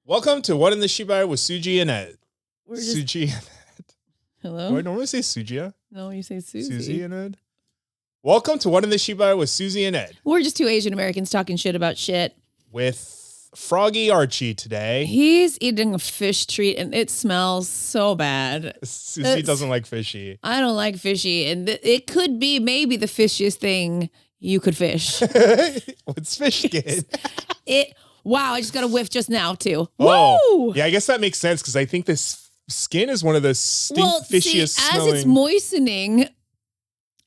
Welcome to What in the Shibal with Susie and Ed. We're just... Susie and Ed. Hello? Do I normally say Sugia? No, you say Susie. Susie and Ed. Welcome to What in the Shibal with Susie and Ed. We're just two Asian Americans talking shit about shit. With Froggy Archie today. He's eating a fish treat and it smells so bad. Susie doesn't like fishy. I don't like fishy. And it could be maybe the fishiest thing you could fish. What's fish skin? Wow, I just got a whiff just now too. Oh, Woo! Yeah, I guess that makes sense because I think this skin is one of the fishiest smelling. As it's moistening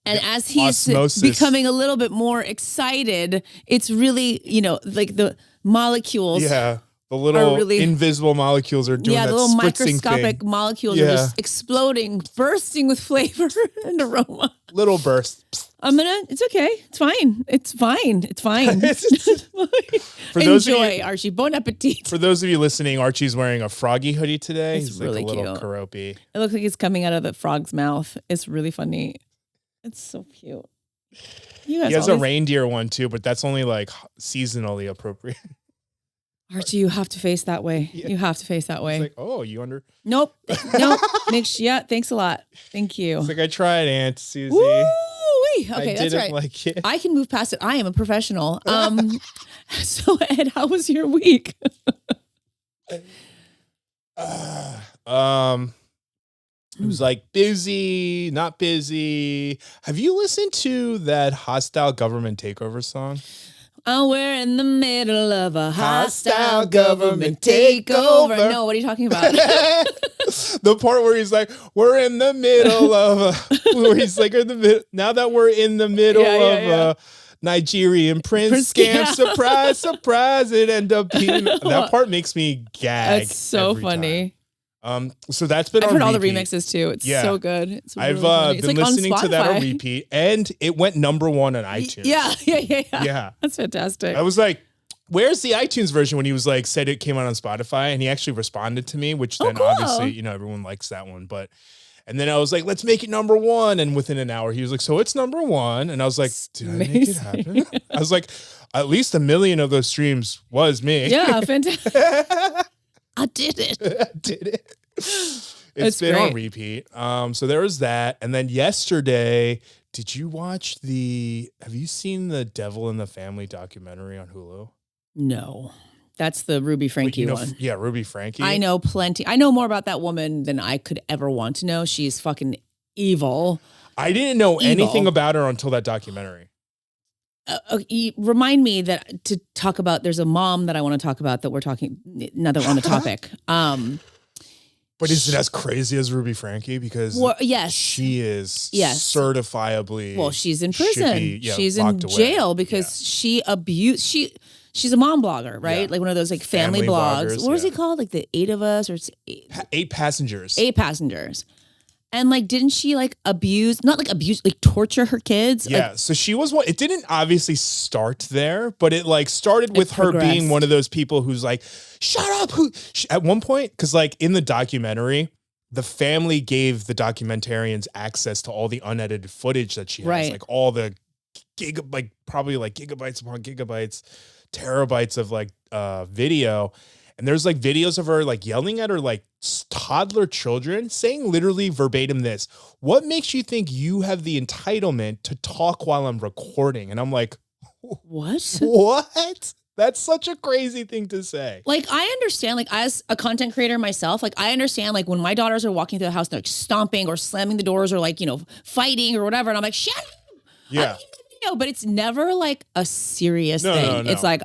and as he's becoming a little bit more excited, it's really, like the molecules. Yeah, the little invisible molecules are doing that. Yeah, the little microscopic thing. molecules are just exploding, bursting with flavor and aroma. Little burst. It's okay. It's fine. It's fine. It's fine. Enjoy, Archie. Bon appetit. For those of you listening, Archie's wearing a Froggy hoodie today. He's really like a little cute. karopi. It looks like it's coming out of the frog's mouth. It's really funny. It's so cute. He has a reindeer one too, but that's only like seasonally appropriate. Archie, you have to face that way. Yeah. You have to face that way. It's like, oh, you under? Nope. Thanks a lot. Thank you. It's like I tried, Aunt Susie. Woo-wee. Okay, that's right. Like it. I can move past it. I am a professional. So Ed, how was your week? It was like busy, not busy. Have you listened to that Hostile Government Takeover song? We're in the middle of a hostile government takeover. No, what are you talking about? The part where he's like, we're in the middle of where he's like, now that we're in the middle of a Nigerian prince scam, surprise, it ended up being, that part makes me gag. That's so funny. So that's been I've heard all the remixes too. It's so good. It's really I've been listening to that on repeat, and it went #1 on iTunes. Yeah. That's fantastic. I was like, "Where's the iTunes version?" When he was like, said it came out on Spotify, and he actually responded to me, which then obviously everyone likes that one. And then I was like, "Let's make it #1," and within an hour, he was like, "So it's #1," and I was like, "Did I make it happen?" I was like, "At least 1 million of those streams was me." Yeah, fantastic. I did it. It's been on repeat. So there was that. And then yesterday, did you watch have you seen the Devil in the Family documentary on Hulu? No. That's the Ruby Franke one. Yeah, Ruby Franke. I know plenty. I know more about that woman than I could ever want to know. She's fucking evil. I didn't know anything about her until that documentary. Remind me that to talk about, there's a mom that I want to talk about that we're talking, another on the topic. But is it as crazy as Ruby Franke? Because yes, she is certifiably. Well, she's in prison. She's in jail because she abused. She's a mom blogger, right? Yeah. Like one of those like family blogs. What was it called? Like the 8 of Us or 8 Passengers. 8 Passengers. And like, didn't she like torture her kids? Yeah. So she was one. It didn't obviously start there, but it like started with her being one of those people who's like, shut up. At one point, because like in the documentary, the family gave the documentarians access to all the unedited footage that she has, like all the probably gigabytes upon gigabytes, terabytes of like video. And there's like videos of her like yelling at her like toddler children, saying literally verbatim this: "What makes you think you have the entitlement to talk while I'm recording?" And I'm like, what? What? That's such a crazy thing to say. Like, I understand, like as a content creator myself, like I understand like when my daughters are walking through the house, they're like stomping or slamming the doors or like, fighting or whatever. And I'm like, shut up. Yeah. But it's never like a serious thing. No. It's like,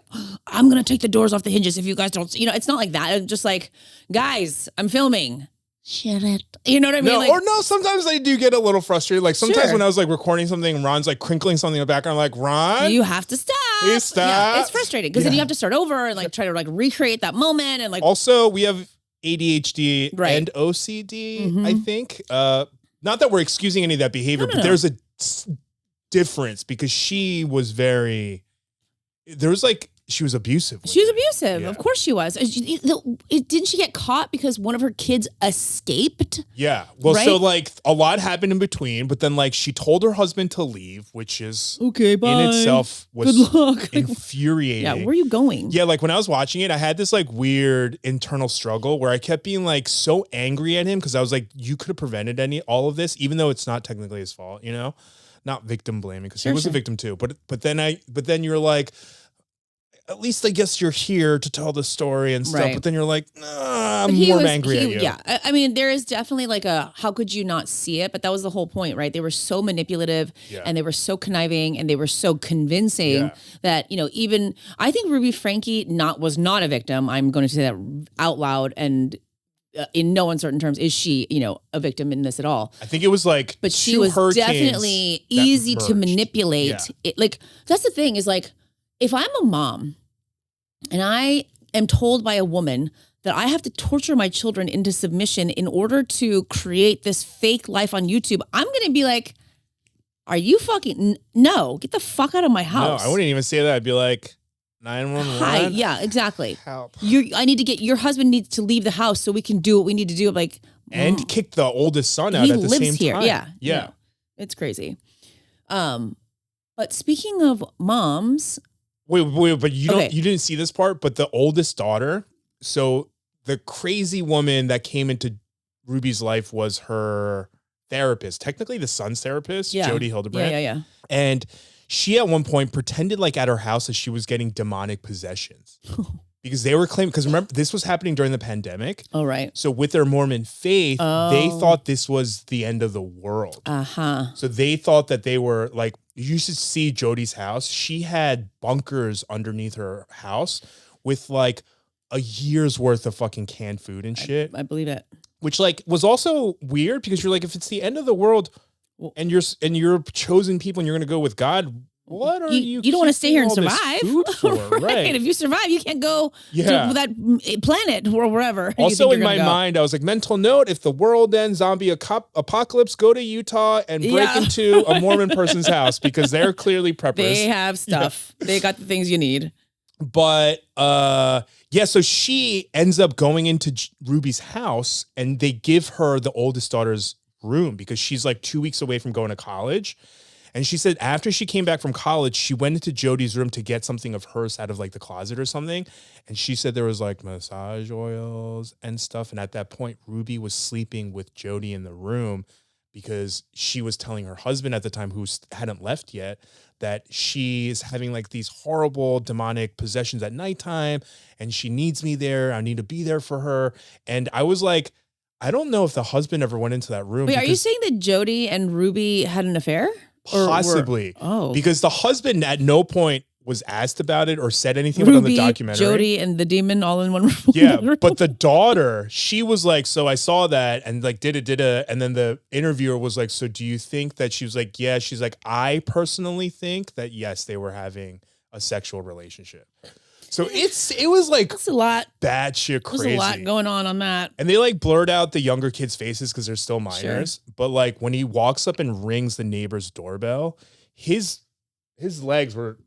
I'm going to take the doors off the hinges if you guys don't, it's not like that. It's just like, guys, I'm filming. Shut it. You know what I mean? Sometimes I do get a little frustrated. Like sometimes when I was like recording something and Ron's like crinkling something in the background, I'm like, Ron, you have to stop. You stop. Yeah, it's frustrating because then you have to start over and like try to like recreate that moment. And like, also we have ADHD and OCD, I think. Not that we're excusing any of that behavior, but there's a difference because she was there was like she was abusive. She was abusive. Yeah. Of course she was. Didn't she get caught because one of her kids escaped? Yeah. Well, right? So like a lot happened in between, but then like she told her husband to leave, which is okay, bye. In itself was good luck. Infuriating. Yeah, where are you going? Yeah, like when I was watching it, I had this like weird internal struggle where I kept being like so angry at him because I was like, you could have prevented all of this, even though it's not technically his fault, you know? Not victim blaming because he was a victim too. But then you're like, at least I guess you're here to tell the story and stuff. Right. But then you're like, I'm more angry at you. Yeah. I mean, there is definitely like how could you not see it? But that was the whole point, right? They were so manipulative and they were so conniving and they were so convincing that, you know, even I think Ruby Franke was not a victim. I'm going to say that out loud and in no uncertain terms, is she, you know, a victim in this at all? I think it was like, but she was definitely easy to manipulate. Yeah. It, like, that's the thing is like, if I'm a mom and I am told by a woman that I have to torture my children into submission in order to create this fake life on YouTube, I'm going to be like, are you fucking, no, get the fuck out of my house. No, I wouldn't even say that. I'd be like, 911. Hi, yeah, exactly. Help. Your husband needs to leave the house so we can do what we need to do. Like, and kick the oldest son out at the same time. Yeah. Yeah. It's crazy. But speaking of moms. Wait, but you didn't see this part, but the oldest daughter, so the crazy woman that came into Ruby's life was her therapist, technically the son's therapist, Jody Hildebrandt. Yeah. And she at one point pretended like at her house that she was getting demonic possessions. Because they were claiming, because remember, this was happening during the pandemic. Oh, right. So with their Mormon faith, they thought this was the end of the world. Uh-huh. So they thought that they were like, you should see Jody's house. She had bunkers underneath her house with like a year's worth of fucking canned food and shit. I believe it. Which like was also weird because you're like, if it's the end of the world and you're chosen people and you're going to go with God, what are you don't want to stay here and survive. For, right. If you survive, you can't go to that planet or wherever. Also in my mind, I was like, mental note, if the world ends, zombie apocalypse, go to Utah and break into a Mormon person's house because they're clearly preppers. They have stuff. Yeah. They got the things you need. But so she ends up going into Ruby's house and they give her the oldest daughter's room because she's like 2 weeks away from going to college. And she said after she came back from college, she went into Jody's room to get something of hers out of like the closet or something. And she said there was like massage oils and stuff. And at that point, Ruby was sleeping with Jody in the room because she was telling her husband at the time, who hadn't left yet, that she is having like these horrible demonic possessions at nighttime and she needs me there. I need to be there for her. And I was like, I don't know if the husband ever went into that room. Wait, are you saying that Jody and Ruby had an affair? Possibly. Because the husband at no point was asked about it or said anything about it on the documentary. Jody and the demon all in one room. Yeah, but the daughter, she was like, so I saw that and like did it. And then the interviewer was like, so do you think that, she was like, yeah. She's like, I personally think that yes, they were having a sexual relationship. So it was like, that's a lot. Bad shit crazy. There's a lot going on that. And they like blurred out the younger kids' faces because they're still minors. Sure. But like when he walks up and rings the neighbor's doorbell, his legs were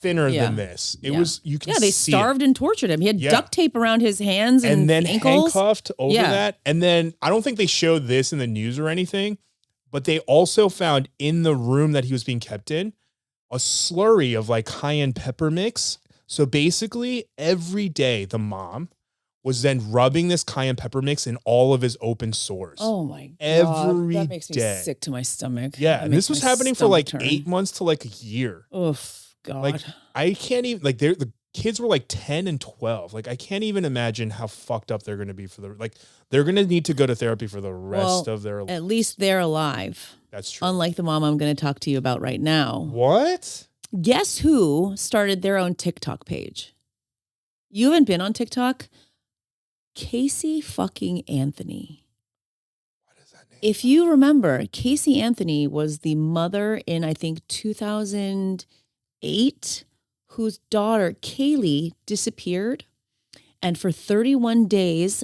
thinner than this. It was, you can see they starved and tortured him. He had duct tape around his hands and then ankles. Handcuffed over that. And then I don't think they showed this in the news or anything, but they also found in the room that he was being kept in a slurry of like cayenne pepper mix. So basically, every day the mom was then rubbing this cayenne pepper mix in all of his open sores. Oh my God. Every that makes me day. Sick to my stomach. Yeah, and this was happening for like 8 months to like a year. Oof, God. Like I can't even, like the kids were like 10 and 12. Like I can't even imagine how fucked up they're going to be they're going to need to go to therapy for the rest of their life. At least they're alive. That's true. Unlike the mom I'm going to talk to you about right now. What? Guess who started their own TikTok page? You haven't been on TikTok? Casey fucking Anthony. What is that name? If you remember, Casey Anthony was the mother in, I think, 2008, whose daughter, Kaylee, disappeared. And for 31 days,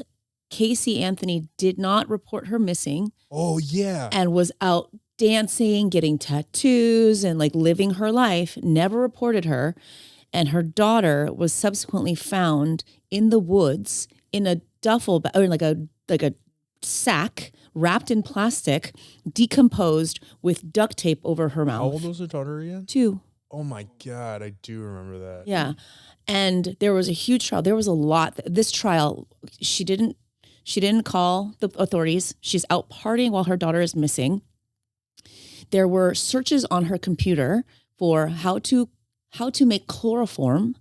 Casey Anthony did not report her missing. Oh, yeah. And was out dancing, getting tattoos, and like living her life, never reported her. and her daughter was subsequently found in the woods in a duffel bag, or like a sack wrapped in plastic, decomposed with duct tape over her mouth. How old was her daughter again? 2. Oh my God, I do remember that. Yeah. And there was a huge trial. There was a lot. This trial, she didn't call the authorities. She's out partying while her daughter is missing. There were searches on her computer for how to make chloroform,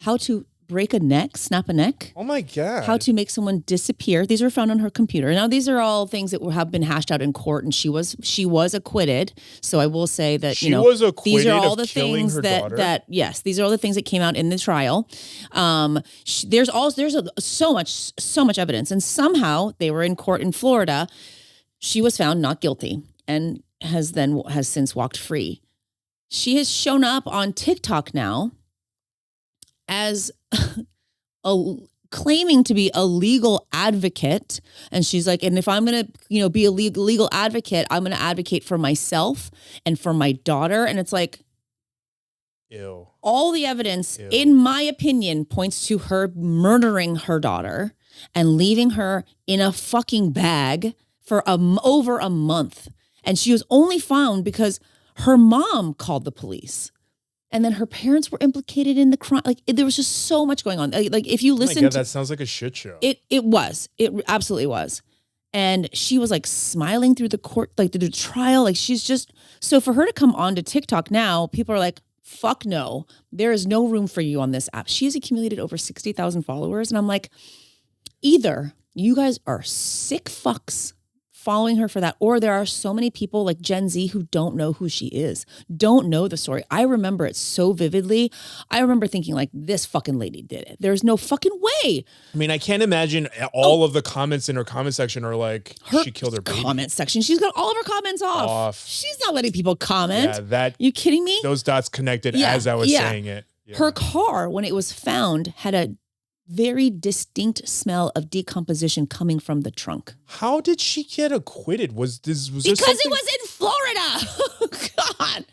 how to break a neck, snap a neck. Oh my God. How to make someone disappear. These were found on her computer. Now, these are all things that have been hashed out in court, and she was acquitted. So I will say that, she was acquitted. These are all of the killing things her daughter. yes, these are all the things that came out in the trial. There's so much evidence, and somehow they were in court in Florida. She was found not guilty and has since walked free. She has shown up on TikTok now as claiming to be a legal advocate. And she's like, and if I'm going to, be a legal advocate, I'm going to advocate for myself and for my daughter. And it's like, ew. All the evidence, in my opinion, points to her murdering her daughter and leaving her in a fucking bag for over a month. And she was only found because her mom called the police. And then her parents were implicated in the crime. Like, there was just so much going on. Like if you listen, that sounds like a shit show. It absolutely was. And she was like smiling through the court, like through the trial. Like, she's just, so for her to come on to TikTok now, people are like, fuck no, there is no room for you on this app. She has accumulated over 60,000 followers. And I'm like, either you guys are sick fucks following her for that, or there are so many people like Gen Z who don't know who she is, don't know the story. I remember it so vividly. I remember thinking like, this fucking lady did it. There's no fucking way. I mean, I can't imagine all of the comments in her comment section are like, she killed her baby. Comment section. She's got all of her comments off. She's not letting people comment. Yeah, you kidding me? Those dots connected as I was saying it. Yeah. Her car, when it was found, had a very distinct smell of decomposition coming from the trunk. How did she get acquitted? Was because it was in Florida. God.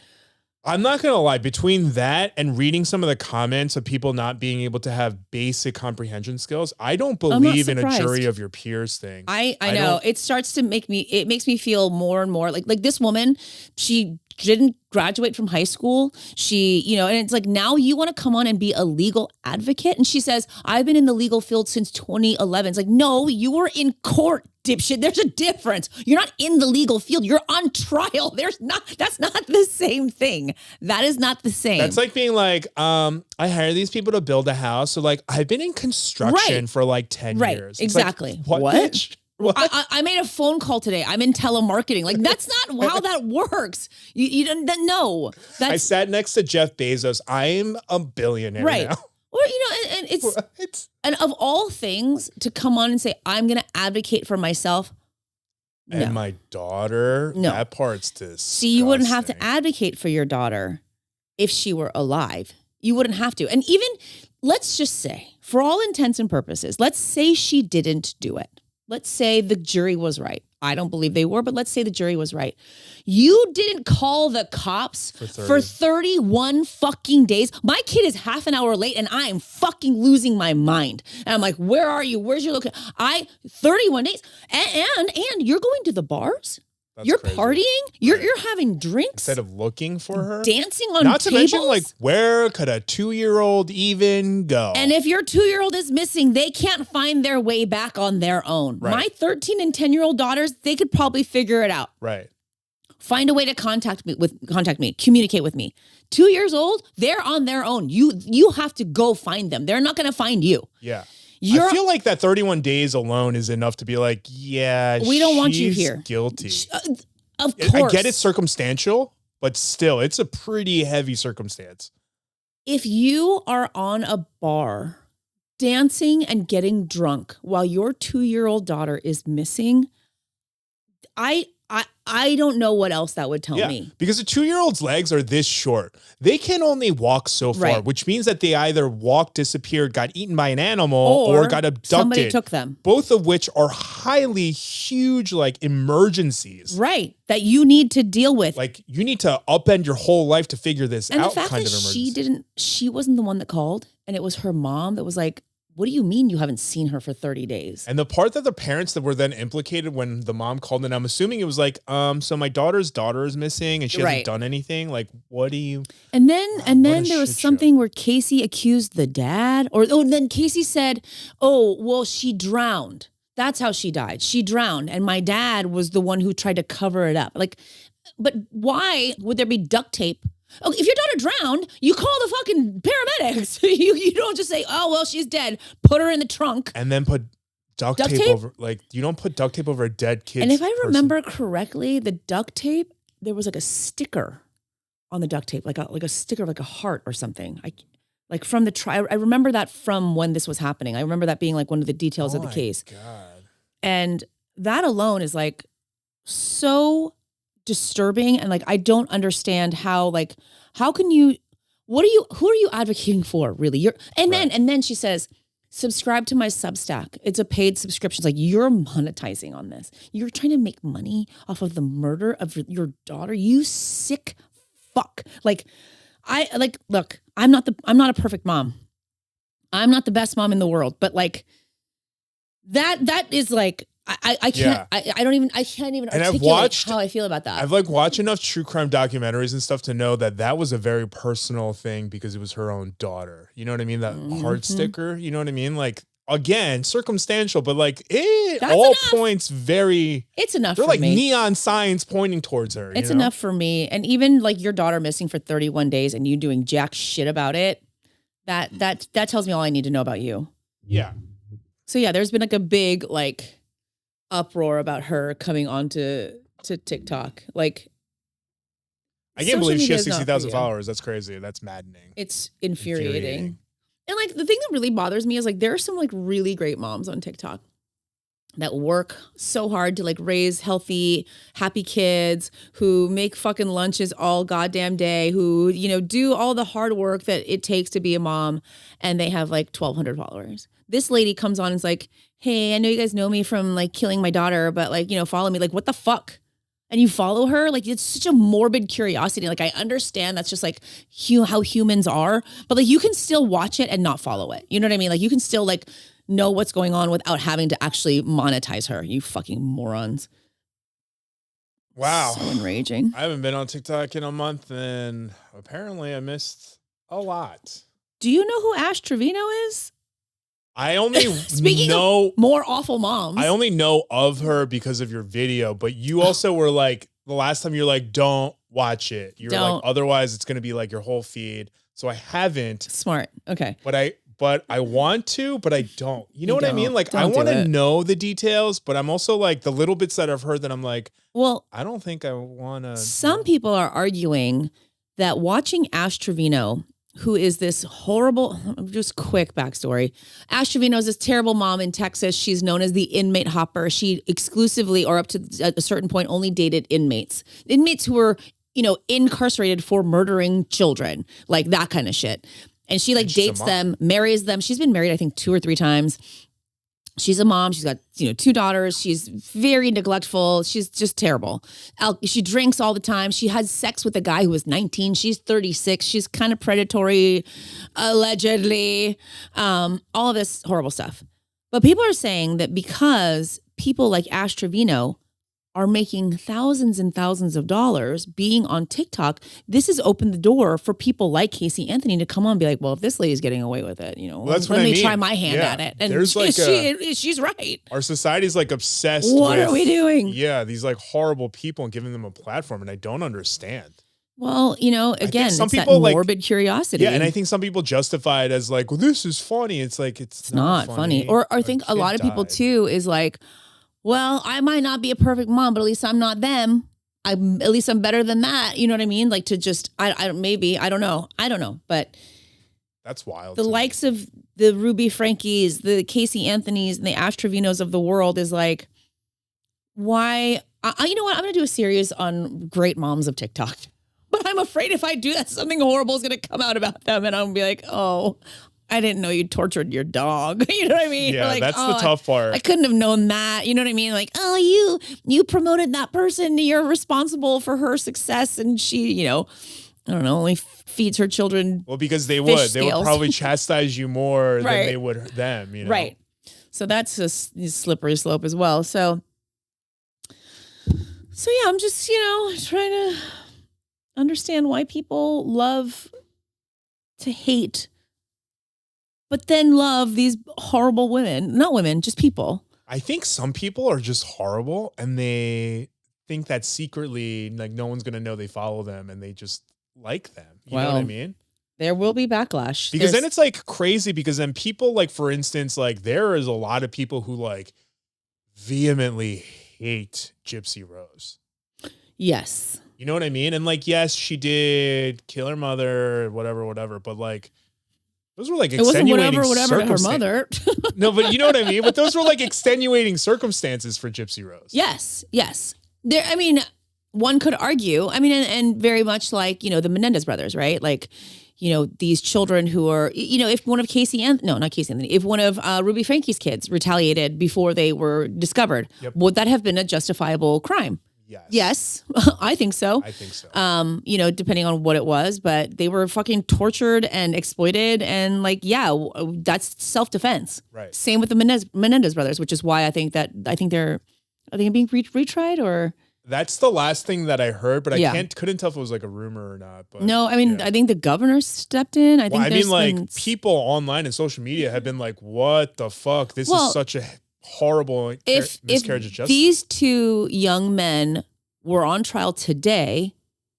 I'm not going to lie. Between that and reading some of the comments of people not being able to have basic comprehension skills, I don't believe in a jury of your peers thing. I know. It starts to makes me feel more and more like this woman, she didn't graduate from high school. She, and it's like, now you want to come on and be a legal advocate? And she says, I've been in the legal field since 2011. It's like, no, you were in court, dipshit. There's a difference. You're not in the legal field. You're on trial. That's not the same thing. That is not the same. That's like being like, I hire these people to build a house. So like, I've been in construction for like 10 years. It's exactly. Like, what? Bitch? What? I made a phone call today. I'm in telemarketing. Like, that's not how that works. You don't know. I sat next to Jeff Bezos. I'm a billionaire now. Or, and it's, what? And of all things to come on and say, I'm going to advocate for myself. And my daughter, that part's disgusting. See, you wouldn't have to advocate for your daughter if she were alive. You wouldn't have to. And even, let's just say, for all intents and purposes, let's say she didn't do it. Let's say the jury was right. I don't believe they were, but let's say the jury was right. You didn't call the cops for 31 fucking days. My kid is half an hour late and I am fucking losing my mind. And I'm like, where are you? Where's your location? 31 days. And you're going to the bars? You're crazy. Partying? You're having drinks? Instead of looking for her? Dancing on tables? Not to mention, like, where could a 2-year-old even go? And if your 2-year-old is missing, they can't find their way back on their own. Right. My 13 and 10-year-old daughters, they could probably figure it out. Right. Find a way to contact me, communicate with me. 2 years old, they're on their own. You have to go find them. They're not going to find you. Yeah. I feel like that 31 days alone is enough to be like, we don't want you here. Guilty. Of course. I get it's circumstantial, but still, it's a pretty heavy circumstance. If you are on a bar dancing and getting drunk while your 2-year-old daughter is missing, I I don't know what else that would tell me. Because a 2-year-old's legs are this short. They can only walk so far, which means that they either walked, disappeared, got eaten by an animal, or got abducted. Somebody took them. Both of which are highly huge, like, emergencies. Right. That you need to deal with. Like, you need to upend your whole life to figure this out. And the fact kind that of emergency. she wasn't the one that called, and it was her mom that was like, what do you mean you haven't seen her for 30 days? And the part that the parents that were then implicated when the mom called, and I'm assuming it was like, so my daughter is missing and she hasn't done anything. Like, what do you? And then there was something where Casey accused the dad, then Casey said, oh, well, she drowned. That's how she died. She drowned. And my dad was the one who tried to cover it up. Like, but why would there be duct tape? Oh, if your daughter drowned, you call the fucking paramedics. you don't just say, oh, well, she's dead. Put her in the trunk. And then put duct tape over, like, you don't put duct tape over a dead kid. And if I remember correctly, the duct tape, there was like a sticker on the duct tape, like a sticker, like a heart or something. Like from the trial. I remember that from when this was happening. I remember that being like one of the details of the case. God. And that alone is like so disturbing, and like I don't understand how can you, who are you advocating for, really? And then she says, subscribe to my Substack. It's a paid subscription. It's like, you're monetizing on this. You're trying to make money off of the murder of your daughter. You sick fuck. Look, I'm not a perfect mom. I'm not the best mom in the world, but like that is like, I can't even articulate how I feel about that. I've like watched enough true crime documentaries and stuff to know that was a very personal thing because it was her own daughter. You know what I mean? That heart sticker, you know what I mean? Like, again, circumstantial, but like points very, it's enough they're for like me. Neon signs pointing towards her. It's enough for me. And even like your daughter missing for 31 days and you doing jack shit about it, that tells me all I need to know about you. Yeah. So yeah, there's been like a big like uproar about her coming onto TikTok. Like, I can't believe she has 60,000 followers. That's crazy. That's maddening. It's infuriating. And like the thing that really bothers me is like there are some like really great moms on TikTok that work so hard to like raise healthy, happy kids, who make fucking lunches all goddamn day, who, you know, do all the hard work that it takes to be a mom, and they have like 1,200 followers. This lady comes on and is like, hey, I know you guys know me from like killing my daughter, but like, you know, follow me. Like, what the fuck? And you follow her? Like, it's such a morbid curiosity. Like, I understand that's just like how humans are, but like you can still watch it and not follow it. You know what I mean? Like, you can still like know what's going on without having to actually monetize her. You fucking morons. Wow. So enraging. I haven't been on TikTok in a month, and apparently I missed a lot. Do you know who Ash Trevino is? I only Speaking of more awful moms. I only know of her because of your video, but you also were like, the last time you're like, don't watch it. You're like, otherwise it's going to be like your whole feed. So I haven't. Smart. Okay. But I want to, but I don't. You know what I mean? Like, I want to know the details, but I'm also like the little bits that I've heard that I'm like, well, I don't think I want to. Some people are arguing that watching Ash Trevino, who is this horrible, just quick backstory. Ash Trevino is this terrible mom in Texas. She's known as the inmate hopper. She exclusively, or up to a certain point, only dated inmates who were, you know, incarcerated for murdering children, like that kind of shit. And she like dates them, marries them. She's been married, I think, 2 or 3 times. She's a mom. She's got, you know, 2 daughters. She's very neglectful. She's just terrible. She drinks all the time. She has sex with a guy who was 19. She's 36. She's kind of predatory, allegedly. All of this horrible stuff. But people are saying that because people like Ash Trevino are making thousands and thousands of dollars being on TikTok, this has opened the door for people like Casey Anthony to come on and be like, well, if this lady's getting away with it, you know, let me try my hand at it. And she's right. Our society's like obsessed What are we doing? Yeah, these like horrible people and giving them a platform, and I don't understand. Well, you know, again, some people that morbid curiosity. Yeah, and I think some people justify it as like, well, this is funny. It's like, it's not funny. Or I think a lot of people too is like, well, I might not be a perfect mom, but at least I'm not them. At least I'm better than that. You know what I mean? Like to just, I don't know. But that's wild. The likes of the Ruby Frankes, the Casey Anthonys, and the Ash Trevinos of the world is like, why You know what? I'm going to do a series on great moms of TikTok. But I'm afraid if I do that, something horrible is going to come out about them. And I'm going to be like, oh, I didn't know you tortured your dog. You know what I mean? Yeah, like, that's the tough part. I couldn't have known that. You know what I mean? Like, oh, you promoted that person. You're responsible for her success. And she, you know, I don't know, only feeds her children. Well, because they scales. would probably chastise you more than they would them, you know? Right. So that's a slippery slope as well. So yeah, I'm just, you know, trying to understand why people love to hate, but then love these horrible women. Not women, just people. I think some people are just horrible and they think that secretly, like, no one's going to know they follow them and they just like them. You know what I mean? There will be backlash. Because then it's like crazy because then people, like, for instance, like, there is a lot of people who like vehemently hate Gypsy Rose. Yes. You know what I mean? And like, yes, she did kill her mother, whatever. But like, those were like extenuating whatever to her mother. No, but you know what I mean? But those were like extenuating circumstances for Gypsy Rose. Yes. There. I mean, one could argue. I mean, and very much like, you know, the Menendez brothers, right? Like, you know, these children who are, you know, if one of if one of Ruby Franke's kids retaliated before they were discovered, would that have been a justifiable crime? Yes, I think so. You know, depending on what it was, but they were fucking tortured and exploited, and like, yeah, that's self-defense. Right. Same with the Menendez brothers, which is why I think they're being retried, or that's the last thing that I heard, but I couldn't tell if it was like a rumor or not. But no, I mean, I think the governor stepped in. I think like people online and social media have been like, "What the fuck? This is such a horrible miscarriage of justice." These two young men were on trial today,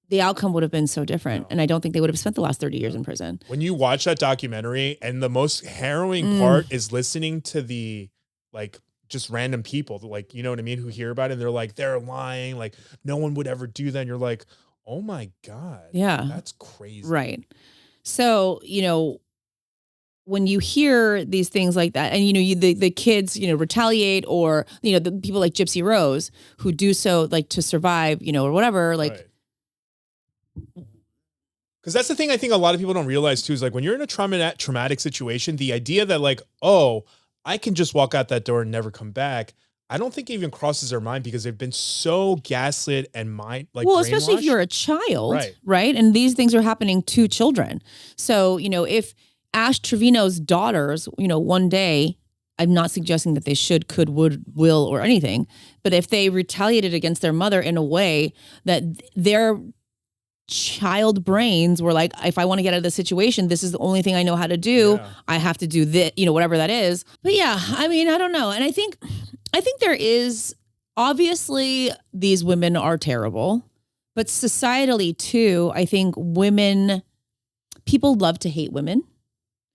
the outcome would have been so different. And I don't think they would have spent the last 30 years in prison. When you watch that documentary, and the most harrowing part is listening to the, like, just random people, like, you know what I mean, who hear about it and they're like, they're lying, like, no one would ever do that. And you're like, oh my God. Yeah. That's crazy. Right. So, you know, when you hear these things like that, and, you know, the kids, you know, retaliate, or, you know, the people like Gypsy Rose who do so, like, to survive, you know, or whatever, like. Because that's the thing I think a lot of people don't realize too, is like, when you're in a traumatic situation, the idea that like, oh, I can just walk out that door and never come back, I don't think it even crosses their mind, because they've been so gaslit and well, especially if you're a child, right? And these things are happening to children. So, you know, if Ash Trevino's daughters, you know, one day, I'm not suggesting that they should, could, would, will, or anything, but if they retaliated against their mother in a way that their child brains were like, if I want to get out of this situation, this is the only thing I know how to do. Yeah. I have to do this, you know, whatever that is. But yeah, I mean, I don't know. And I think there is, obviously these women are terrible, but societally too, I think people love to hate women.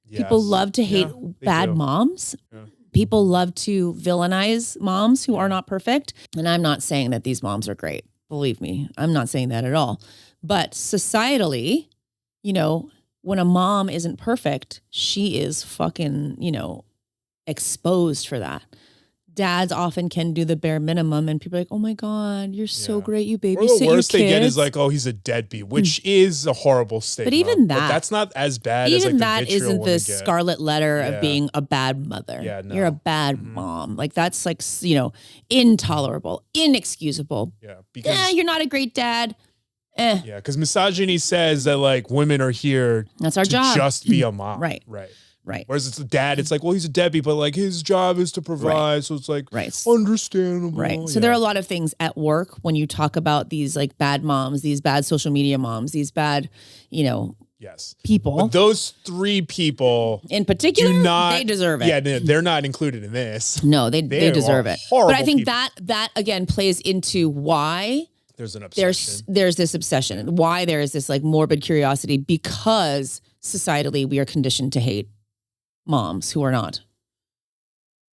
Yes. People love to hate bad moms. Yeah. People love to villainize moms who are not perfect. And I'm not saying that these moms are great. Believe me, I'm not saying that at all. But societally, you know, when a mom isn't perfect, she is fucking, you know, exposed for that. Dads often can do the bare minimum, and people are like, oh my God, you're so great. You babysit your kids. The worst they get is like, oh, he's a deadbeat, which is a horrible statement. But even that. But that's not as bad as like the that isn't the scarlet letter of being a bad mother. Yeah, no. You're a bad mom. Like, that's like, you know, intolerable, inexcusable. Yeah. Because you're not a great dad. Yeah, because misogyny says that like women are here that's our job. Just be a mom. Right. Whereas it's the dad, it's like, well, he's a deadbeat, but like his job is to provide. Right. So it's like understandable. Right. So there are a lot of things at work when you talk about these like bad moms, these bad social media moms, these bad, you know, people. But those three people in particular, they deserve it. Yeah, they're not included in this. No, they deserve it. But I think that again plays into why there's an obsession. There's this obsession. Why there is this like morbid curiosity, because societally we are conditioned to hate moms who are not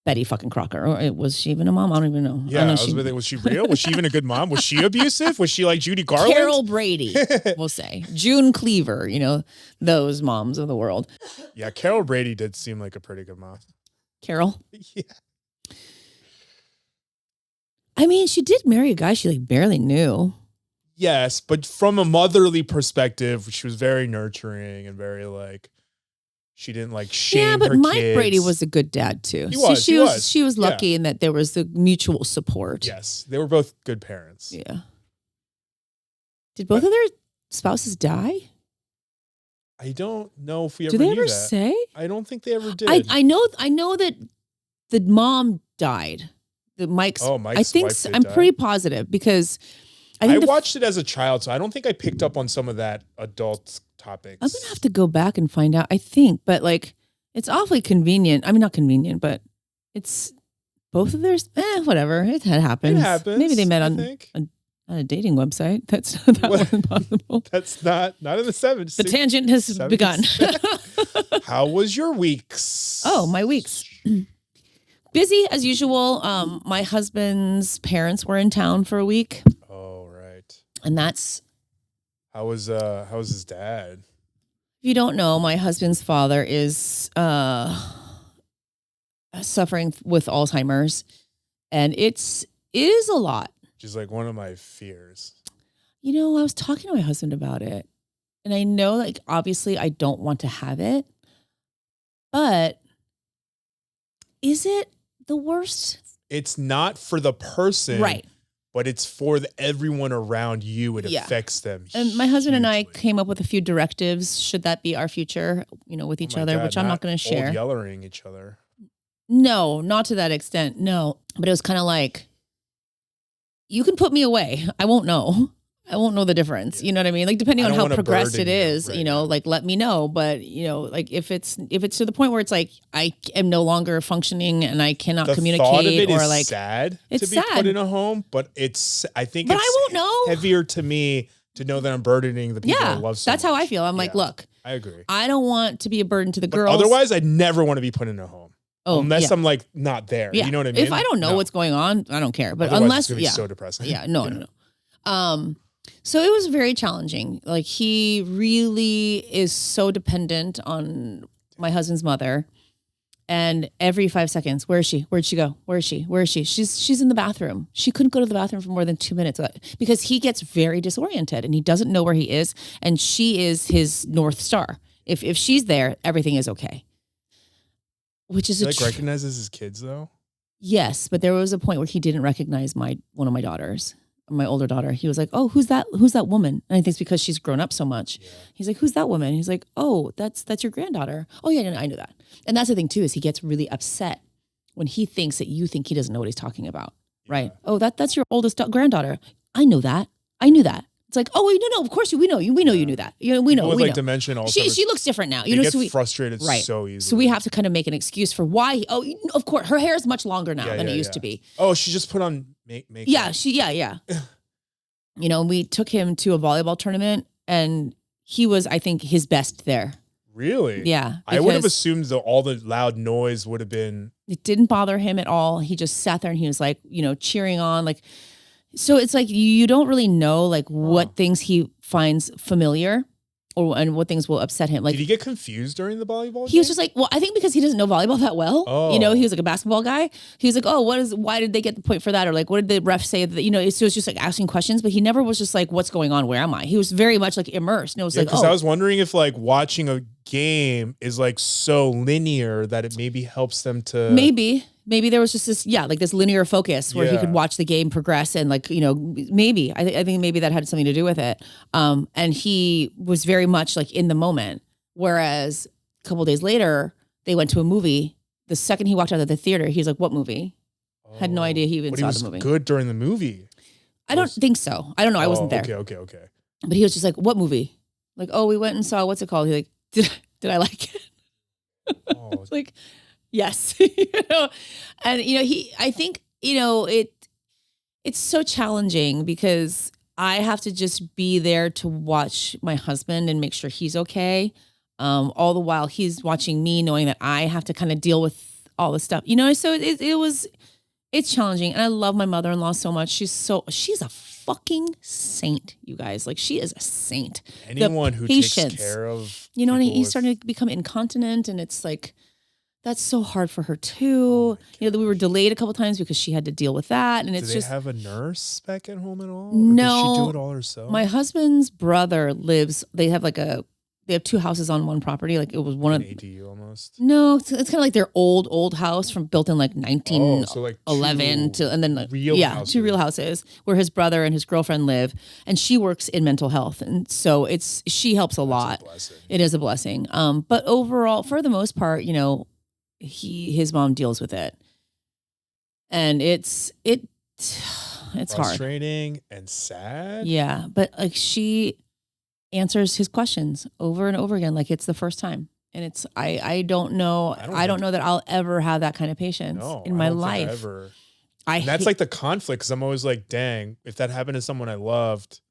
Betty fucking Crocker. Or was she even a mom? I don't even know. Yeah, was she real? Was she even a good mom? Was she abusive? Was she like Judy Garland? Carol Brady, we'll say. June Cleaver, you know, those moms of the world. Yeah, Carol Brady did seem like a pretty good mom. Carol? Yeah. I mean, she did marry a guy she like barely knew. Yes, but from a motherly perspective, she was very nurturing and very like, she didn't like shame her kids. Yeah, but Mike Brady was a good dad too. She was lucky in that there was the mutual support. Yes, they were both good parents. Yeah. Did both of their spouses die? I don't know if we ever knew that. Do they ever say? I don't think they ever did. I know that the mom died. Mike's I think so, I'm pretty positive because I watched it as a child, so I don't think I picked up on some of that adult topics. I'm gonna have to go back and find out. I think, but like, it's awfully convenient. I mean, not convenient, but it's both of theirs. Whatever. It happens. It happens. Maybe they met on a dating website. That wasn't possible. That's not in the 70s. The tangent has begun. How was your weeks? Oh, my weeks. Busy as usual. My husband's parents were in town for a week. Oh, right. And that's how was his dad? If you don't know, my husband's father is suffering with Alzheimer's, and it is a lot. Which is like one of my fears. You know, I was talking to my husband about it, and I know, like, obviously I don't want to have it, but is it the worst? It's not for the person. Right. But it's for everyone around you. It affects them. And my husband and I came up with a few directives. Should that be our future, with each other, which I'm not going to share. Yelling each other. No, not to that extent. No. But it was kind of like, you can put me away. I won't know. I won't know the difference. You know what I mean? Like, depending on how progressed it is, like, let me know. But, like, if it's to the point where it's like, I am no longer functioning and I cannot communicate, thought of it or is like, sad it's to be put in a home, but I think I won't know. Heavier to me to know that I'm burdening the people I love so that's much. how I feel. I'm like, look, I agree. I don't want to be a burden to the girls. Otherwise, I'd never want to be put in a home. Oh, unless I'm like not there. Yeah. You know what I mean? If I don't know what's going on, I don't care. But otherwise, unless it's gonna be so depressing. Yeah, no. So it was very challenging. Like, he really is so dependent on my husband's mother. And every 5 seconds, where is she? Where'd she go? Where is she? Where is she? She's in the bathroom. She couldn't go to the bathroom for more than 2 minutes because he gets very disoriented and he doesn't know where he is. And she is his North Star. If she's there, everything is okay. Which is he recognizes his kids though? Yes, but there was a point where he didn't recognize one of my daughters. My older daughter, he was like, "Oh, who's that woman?" And I think it's because she's grown up so much. Yeah. He's like, "Who's that woman?" He's like, "Oh, that's your granddaughter." Oh yeah, I know that. And that's the thing too, is he gets really upset when he thinks that you think he doesn't know what he's talking about, right? Oh, that's your oldest granddaughter. I know that. I knew that. It's like, oh, no, of course we know you. We know you knew that. We know. With dementia also. She looks different now. You know, get frustrated so easily. So we have to kind of make an excuse for why. Of course, her hair is much longer now than it used to be. Oh, she just put on makeup. Yeah. We took him to a volleyball tournament, and he was, I think, his best there. Really? Yeah. I would have assumed that all the loud noise would have been. It didn't bother him at all. He just sat there and he was like, cheering on, like. So it's like you don't really know like what things he finds familiar and what things will upset him. Like, did he get confused during the volleyball game? He was just like, well, I think because he doesn't know volleyball that well. Oh. He was like a basketball guy. He was like, oh, why did they get the point for that? Or like, what did the ref say? That, so it was just like asking questions, but he never was just like, what's going on? Where am I? He was very much like immersed. And it was like, because I was wondering if like watching a game is like so linear that it maybe helps them to. Maybe there was just this, like this linear focus where he could watch the game progress and like, maybe I think maybe that had something to do with it. And he was very much like in the moment. Whereas a couple of days later, they went to a movie. The second he walked out of the theater, he's like, "What movie?" Had no idea he even saw the movie. Good during the movie. I don't think so. I don't know. I wasn't there. Okay. But he was just like, "What movie?" Like, "Oh, we went and saw what's it called?" He's like, "Did I like it?" It's like. Yes. And, I think, it's so challenging because I have to just be there to watch my husband and make sure he's okay. All the while he's watching me, knowing that I have to kind of deal with all the stuff, so it's challenging. And I love my mother-in-law so much. She's a fucking saint, you guys. Like, she is a saint. Anyone who takes care of, and he's starting to become incontinent, and it's like, that's so hard for her too. You know, we were delayed a couple times because she had to deal with that. And it's just. Do they have a nurse back at home at all? No. Or does she do it all herself? My husband's brother they have 2 houses on one property. Like it was one of ADU almost. No, it's kind of like their old house built in like 1911 and then like, 2 real houses where his brother and his girlfriend live, and she works in mental health, and so she helps a lot. It is a blessing. But overall, for the most part, you know, his mom deals with it, and it's frustrating and sad. Yeah, but like she answers his questions over and over again like it's the first time, and it's I don't know that I'll ever have that kind of patience in my life. That's like the conflict, because I'm always like, dang, if that happened to someone I loved,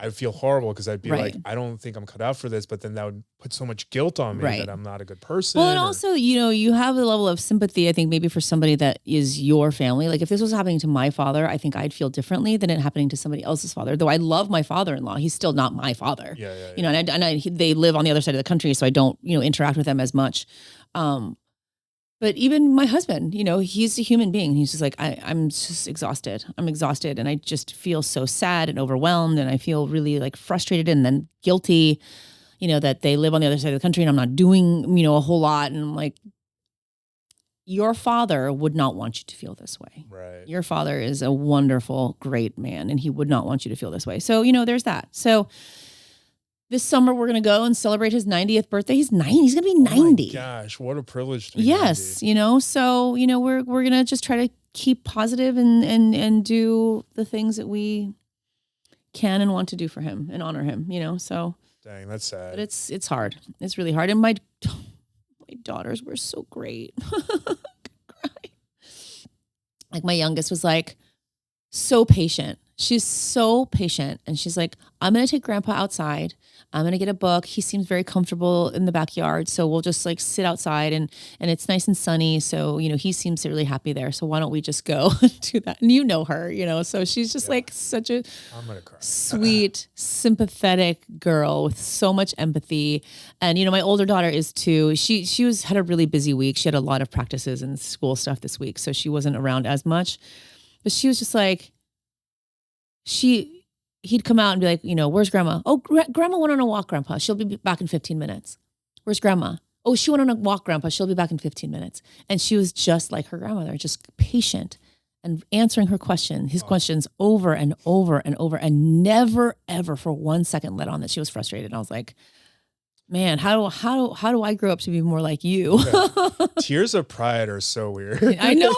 I'd feel horrible, because I'd be like, I don't think I'm cut out for this, but then that would put so much guilt on me that I'm not a good person. Well, and also, you know, you have a level of sympathy, I think, maybe for somebody that is your family. Like if this was happening to my father, I think I'd feel differently than it happening to somebody else's father. Though I love my father-in-law, he's still not my father. You know, and they live on the other side of the country, so I don't, you know, interact with them as much. But even my husband, you know, he's a human being. He's just like, I'm just exhausted. I'm exhausted. And I just feel so sad and overwhelmed. And I feel really like frustrated and then guilty, you know, that they live on the other side of the country and I'm not doing, you know, a whole lot. And I'm like, your father would not want you to feel this way. Right. Your father is a wonderful, great man, and he would not want you to feel this way. So, you know, there's that. So this summer, we're going to go and celebrate his 90th birthday. He's 90. He's going to be 90. Oh my gosh, what a privilege to be 90. You know, so, you know, we're going to just try to keep positive and do the things that we can and want to do for him and honor him, you know, so. Dang, that's sad. But it's hard. It's really hard. And my daughters were so great. Like my youngest was like so patient. She's so patient. And she's like, I'm going to take grandpa outside. I'm going to get a book. He seems very comfortable in the backyard. So we'll just like sit outside and it's nice and sunny. So, you know, he seems really happy there. So why don't we just go do that? And you know her, you know, so she's just like such a sweet, sympathetic girl with so much empathy. And, you know, my older daughter is too. She had a really busy week. She had a lot of practices and school stuff this week. So she wasn't around as much, but she was just like, he'd come out and be like, you know, where's grandma? Oh, grandma went on a walk, grandpa. She'll be back in 15 minutes. Where's grandma? Oh, she went on a walk, grandpa. She'll be back in 15 minutes. And she was just like her grandmother, just patient and answering his questions over and over and over, and never, ever for 1 second let on that she was frustrated. And I was like, man, how do I grow up to be more like you? Yeah. Tears of pride are so weird. I know.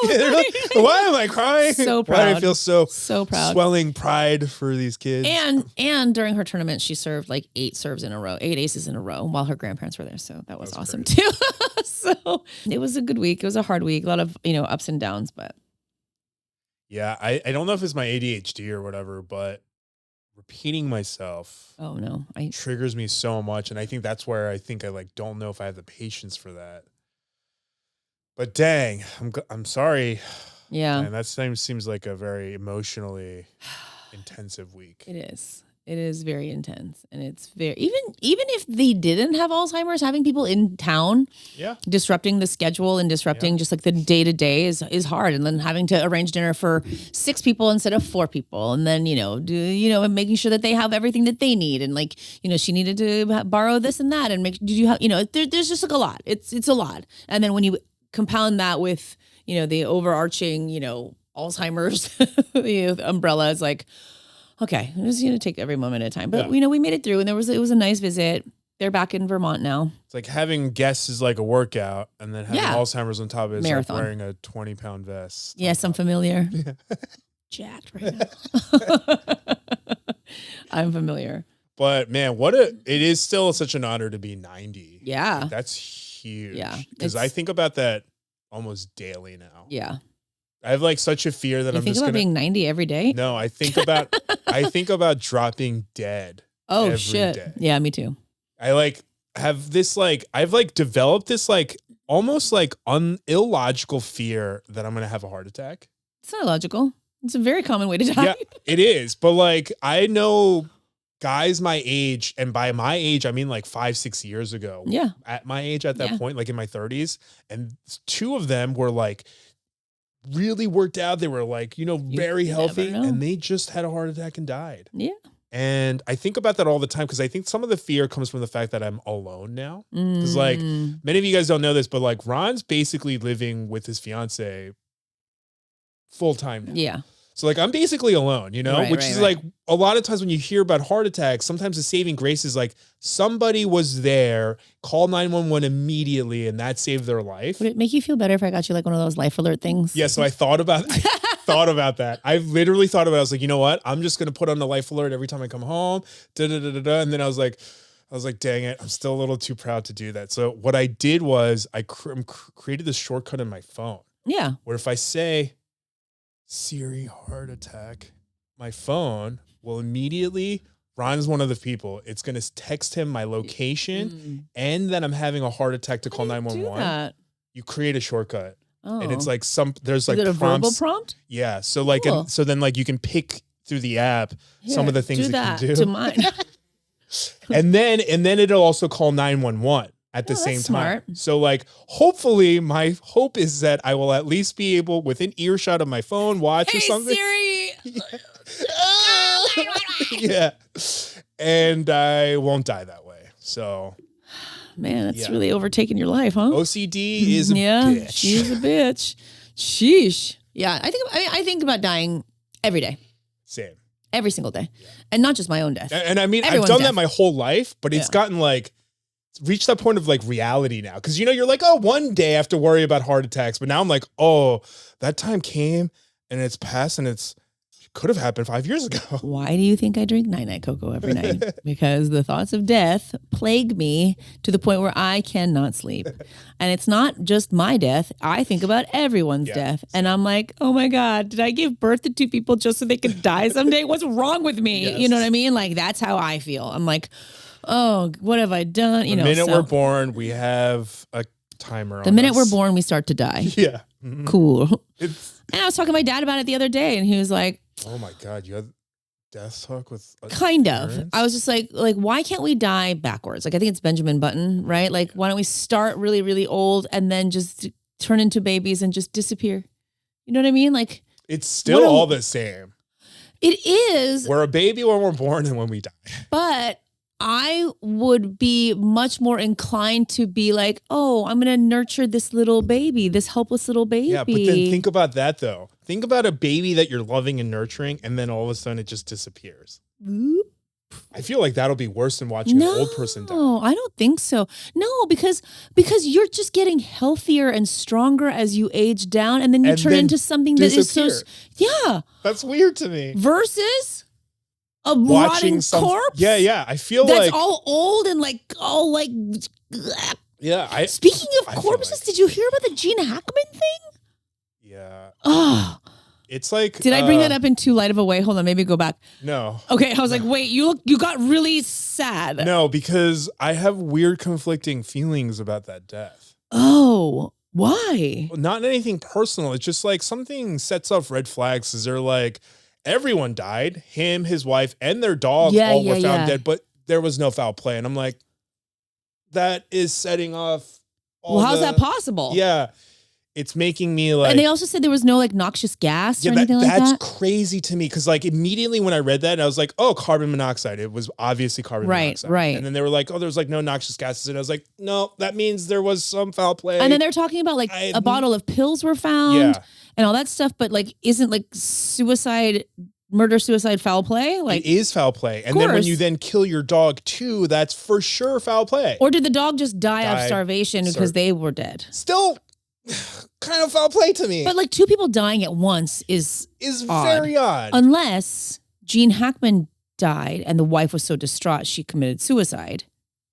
Why am I crying? So proud. Why do I feel so proud? Swelling pride for these kids. And during her tournament, she served like 8 serves in a row, 8 aces in a row while her grandparents were there. So that was awesome too. So it was a good week. It was a hard week. A lot of, you know, ups and downs, but. Yeah, I don't know if it's my ADHD or whatever, but repeating myself triggers me so much, and I think that's where I like don't know if I have the patience for that. But dang, I'm sorry. Yeah, and that seems like a very emotionally intensive week. It is very intense, and it's very even if they didn't have Alzheimer's, having people in town, disrupting the schedule and disrupting just like the day to day is hard, and then having to arrange dinner for 6 people instead of 4 people, and then and making sure that they have everything that they need, and like she needed to borrow this and that, and there's just like a lot. It's a lot, and then when you compound that with the overarching Alzheimer's the umbrella is like. Okay, I'm just going to take every moment at a time. But, we made it through, and it was a nice visit. They're back in Vermont now. It's like having guests is like a workout, and then having Alzheimer's on top of it is like wearing a 20-pound vest. Yes, I'm familiar. Jacked right now. I'm familiar. But, man, it is still such an honor to be 90. Yeah. Like, that's huge. Yeah. Because I think about that almost daily now. Yeah. I have like such a fear that I'm just going to being 90 every day. No, I think about dropping dead. Oh every shit. day. Yeah, me too. I have this I've developed this almost illogical fear that I'm going to have a heart attack. It's not illogical. It's a very common way to die. Yeah, it is. But I know guys my age, and by my age, I mean like 5-6 years ago. Yeah. At my age at that point, like in my 30s. And 2 of them were like really worked out. They were like, very healthy. And they just had a heart attack and died. Yeah. And I think about that all the time because I think some of the fear comes from the fact that I'm alone now. Because like many of you guys don't know this, but like Ron's basically living with his fiance full time now. Yeah. So like I'm basically alone, which is like a lot of times when you hear about heart attacks, sometimes the saving grace is like somebody was there, call 911 immediately, and that saved their life. Would it make you feel better if I got you like one of those life alert things? Yeah, so I thought about that. I literally thought about it. I was like, you know what? I'm just gonna put on the life alert every time I come home. And then I was like, dang it, I'm still a little too proud to do that. So what I did was I created this shortcut in my phone. Yeah. Where if I say Siri heart attack, my phone will immediately, Ron's one of the people, it's going to text him my location and that I'm having a heart attack to call 911. You create a shortcut. Oh. And it's like there's like is it a verbal prompts. Prompt? Yeah. So like, cool. So then like you can pick through the app some of the things that you can do. To mine. and then it'll also call 911. At the same time. So like, hopefully my hope is that I will at least be able within earshot of my phone, watch or something. Siri. Yeah. And I won't die that way. So. Man, that's really overtaking your life, huh? OCD is a bitch. She's a bitch. Sheesh. Yeah. I think about dying every day. Same. Every single day. Yeah. And not just my own death. And I mean, I've done that my whole life, but it's gotten like, reached that point of like reality now. Cause you're like, oh, one day I have to worry about heart attacks. But now I'm like, oh, that time came and it's passed and it could have happened 5 years ago. Why do you think I drink night cocoa every night? Because the thoughts of death plague me to the point where I cannot sleep. And it's not just my death. I think about everyone's death. And I'm like, oh my God, did I give birth to 2 people just so they could die someday? What's wrong with me? Yes. You know what I mean? Like, that's how I feel. I'm like, oh, what have I done? The minute we're born, we have a timer on the minute we're born, we start to die. Yeah. Mm-hmm. Cool. And I was talking to my dad about it the other day, and he was like, oh my God, you had death talk with kind of. I was just like, why can't we die backwards? Like, I think it's Benjamin Button, right? Like, why don't we start really, really old and then just turn into babies and just disappear? You know what I mean? Like, it's still all the same. It is. We're a baby when we're born and when we die. But I would be much more inclined to be like, oh, I'm going to nurture this little baby, this helpless little baby. Yeah, but then think about that, though. Think about a baby that you're loving and nurturing, and then all of a sudden it just disappears. Oop. I feel like that'll be worse than watching an old person die. No, I don't think so. No, because you're just getting healthier and stronger as you age down, and then you turn into something that is so... Yeah. That's weird to me. Versus... a rotting corpse? Yeah. I feel that's like... that's all old and like, all like... Yeah. Speaking of corpses, did you hear about the Gene Hackman thing? Yeah. Oh. It's like... Did I bring that up in too light of a way? Hold on, maybe go back. No. Okay, I was like, wait, you got really sad. No, because I have weird conflicting feelings about that death. Oh, why? Not anything personal. It's just like something sets off red flags because they're like... Everyone died, him, his wife, and their dog all were found dead, but there was no foul play. And I'm like, that is setting off all how's that possible? Yeah. It's making me like... And they also said there was no like noxious gas or anything like that? That's crazy to me because like immediately when I read that, I was like, oh, carbon monoxide. It was obviously carbon monoxide. Right. And then they were like, oh, there's like no noxious gases. And I was like, no, that means there was some foul play. And then they're talking about like a bottle of pills were found. Yeah. And all that stuff, but like, isn't like murder, suicide, foul play? Like, it is foul play. And then when you then kill your dog too, that's for sure foul play. Or did the dog just die of starvation because they were dead? Still kind of foul play to me. But like 2 people dying at once is very odd. Unless Gene Hackman died and the wife was so distraught she committed suicide,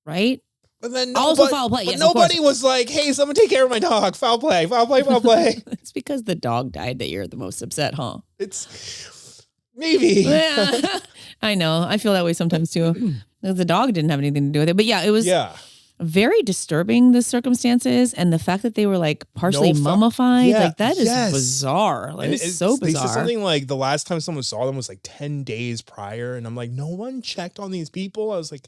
right? But then also foul play. But nobody was like, hey, someone take care of my dog. Foul play, foul play, foul play. It's because the dog died that you're the most upset, huh? It's maybe. Yeah. I know. I feel that way sometimes too. The dog didn't have anything to do with it. But yeah, it was Very disturbing, the circumstances, and the fact that they were like partially mummified. Yeah, like that is bizarre. Like, it's so bizarre. They said something like the last time someone saw them was like 10 days prior. And I'm like, no one checked on these people. I was like,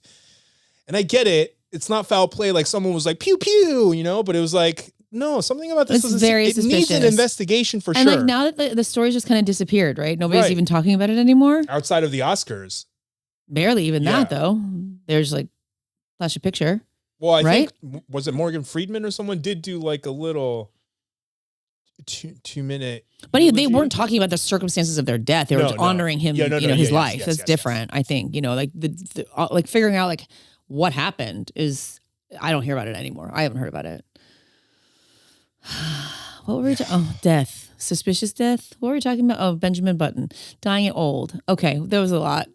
and I get it. It's not foul play. Like someone was like, pew, pew, you know, but it was like, no, something about this is very suspicious. It needs an investigation for sure. And like now that the story's just kind of disappeared, right? Nobody's even talking about it anymore. Outside of the Oscars. Barely even that though. There's like flash a picture. Well, I think, was it Morgan Freeman or someone did do like a little 2-minute. But they weren't talking about the circumstances of their death. They were just honoring him, his life. That's different. I think, like like figuring out like what happened is, I don't hear about it anymore. I haven't heard about it. What were we talking? Oh, death. Suspicious death. What were we talking about? Oh, Benjamin Button dying at old. Okay. There was a lot.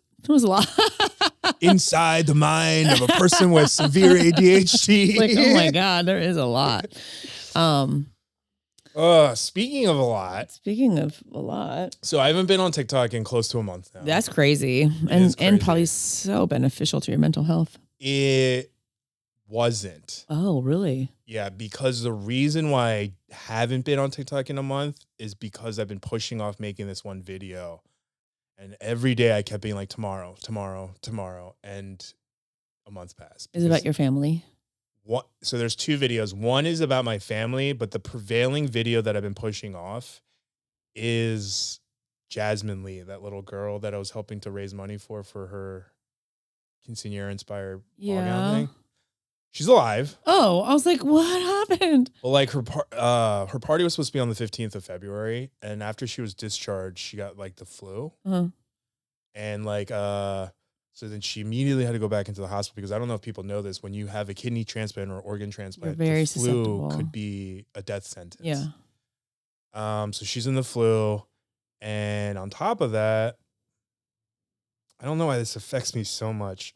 Inside the mind of a person with severe ADHD. Like, oh my God, there is a lot. Speaking of a lot. So I haven't been on TikTok in close to a month now. That's crazy. And probably so beneficial to your mental health. It wasn't. Oh, really? Yeah, because the reason why I haven't been on TikTok in a month is because I've been pushing off making this one video. And every day I kept being like, tomorrow. And a month passed. Is it about your family? So there's 2 videos. One is about my family, but the prevailing video that I've been pushing off is Jasmine Lee, that little girl that I was helping to raise money for her quinceañera inspired ball gown thing. She's alive. Oh, I was like, what happened? Well, like her party was supposed to be on the 15th of February, and after she was discharged, she got like the flu, and like so then she immediately had to go back into the hospital because I don't know if people know this. When you have a kidney transplant or organ transplant, the flu could be a death sentence. Yeah. So she's in the flu, and on top of that, I don't know why this affects me so much.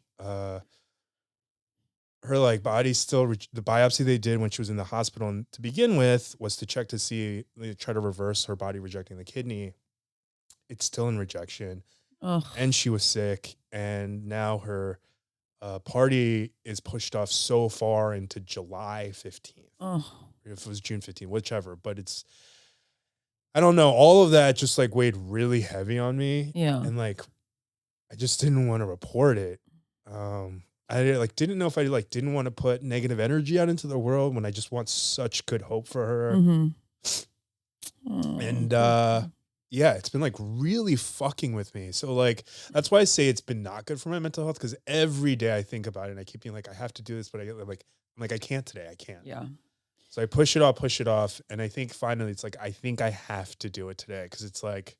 Her like body's still the biopsy they did when she was in the hospital and to begin with was to check to see, they try to reverse her body rejecting the kidney. It's still in rejection. And she was sick, and now her party is pushed off so far into July 15th. If it was June 15th, whichever, but I don't know. All of that just like weighed really heavy on me. Yeah. And like, I just didn't want to report it. I like didn't know if I like didn't want to put negative energy out into the world when I just want such good hope for her. And yeah, it's been like really fucking with me. So like that's why I say it's been not good for my mental health, because every day I think about it and I keep being like, I have to do this, but I'm like I can't today. I can't. Yeah. So I push it off, and I think finally it's like I think I have to do it today, because it's like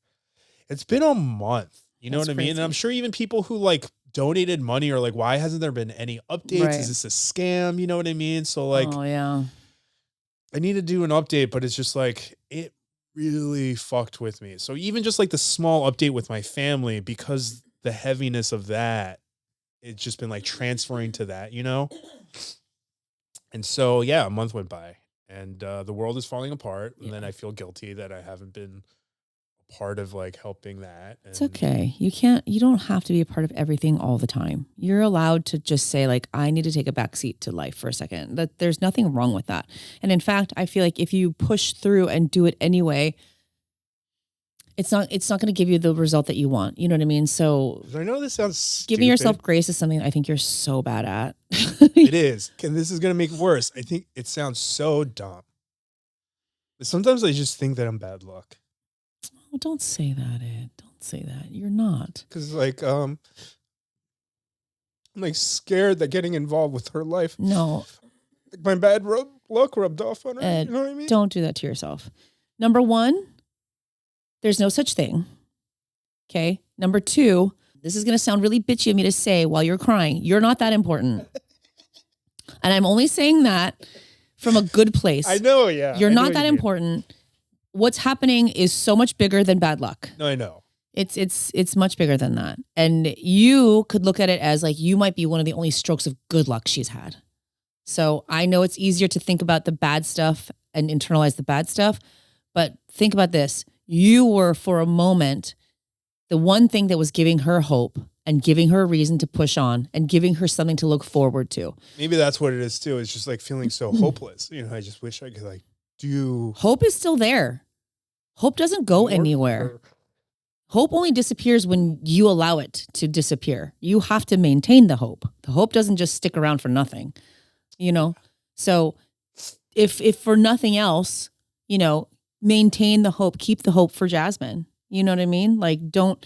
it's been a month. You know what I mean? And I'm sure even people who like donated money are like, why hasn't there been any updates? Right. Is this a scam? You know what I mean? So like, oh yeah, I need to do an update, but it's just like, it really fucked with me. So even just like the small update with my family, because the heaviness of that, it's just been like transferring to that, you know? And so, yeah, a month went by and the world is falling apart. And then I feel guilty that I haven't been part of like helping that. And it's okay. You don't have to be a part of everything all the time. You're allowed to just say like, I need to take a backseat to life for a second. That there's nothing wrong with that. And in fact, I feel like if you push through and do it anyway, it's not going to give you the result that you want. You know what I mean? So I know this sounds stupid. Giving yourself grace is something I think you're so bad at. It is. And this is going to make it worse. I think it sounds so dumb. But sometimes I just think that I'm bad luck. Oh, don't say that, Ed. Don't say that. You're not. Because like, I'm like scared that getting involved with her life. No. Like my bad luck rubbed off on her. Ed, you know what I mean? Don't do that to yourself. Number one, there's no such thing. Okay. Number two, this is going to sound really bitchy of me to say while you're crying. You're not that important. And I'm only saying that from a good place. I know, yeah. You're not that important. What's happening is so much bigger than bad luck. No, I know. It's much bigger than that. And you could look at it as like, you might be one of the only strokes of good luck she's had. So I know it's easier to think about the bad stuff and internalize the bad stuff, but think about this. You were, for a moment, the one thing that was giving her hope and giving her a reason to push on and giving her something to look forward to. Maybe that's what it is too. It's just like feeling so hopeless. You know, I just wish I could like Hope is still there. Hope doesn't go anywhere. Hope only disappears when you allow it to disappear. You have to maintain the hope. The hope doesn't just stick around for nothing, you know? So if for nothing else, you know, maintain the hope, keep the hope for Jasmine. You know what I mean? Like, don't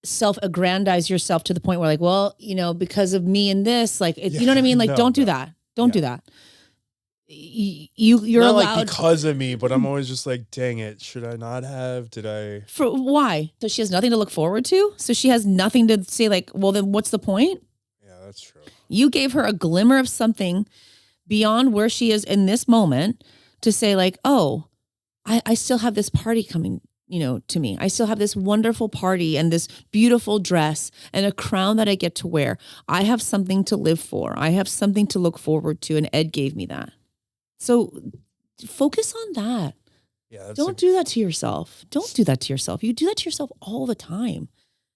self-aggrandize yourself to the point where like, well, you know, because of me and this, like, you know what I mean? Like, don't do that. Don't do that. You're not allowed like because of me, but I'm always just like, dang it, should I not have? Did I? For why? So she has nothing to look forward to. So she has nothing to say like, well, then what's the point? Yeah, that's true. You gave her a glimmer of something beyond where she is in this moment to say like, oh, I still have this party coming, you know, to me. I still have this wonderful party and this beautiful dress and a crown that I get to wear. I have something to live for. I have something to look forward to. And Ed gave me that. So focus on that. Yeah, don't do that to yourself. Don't do that to yourself. You do that to yourself all the time.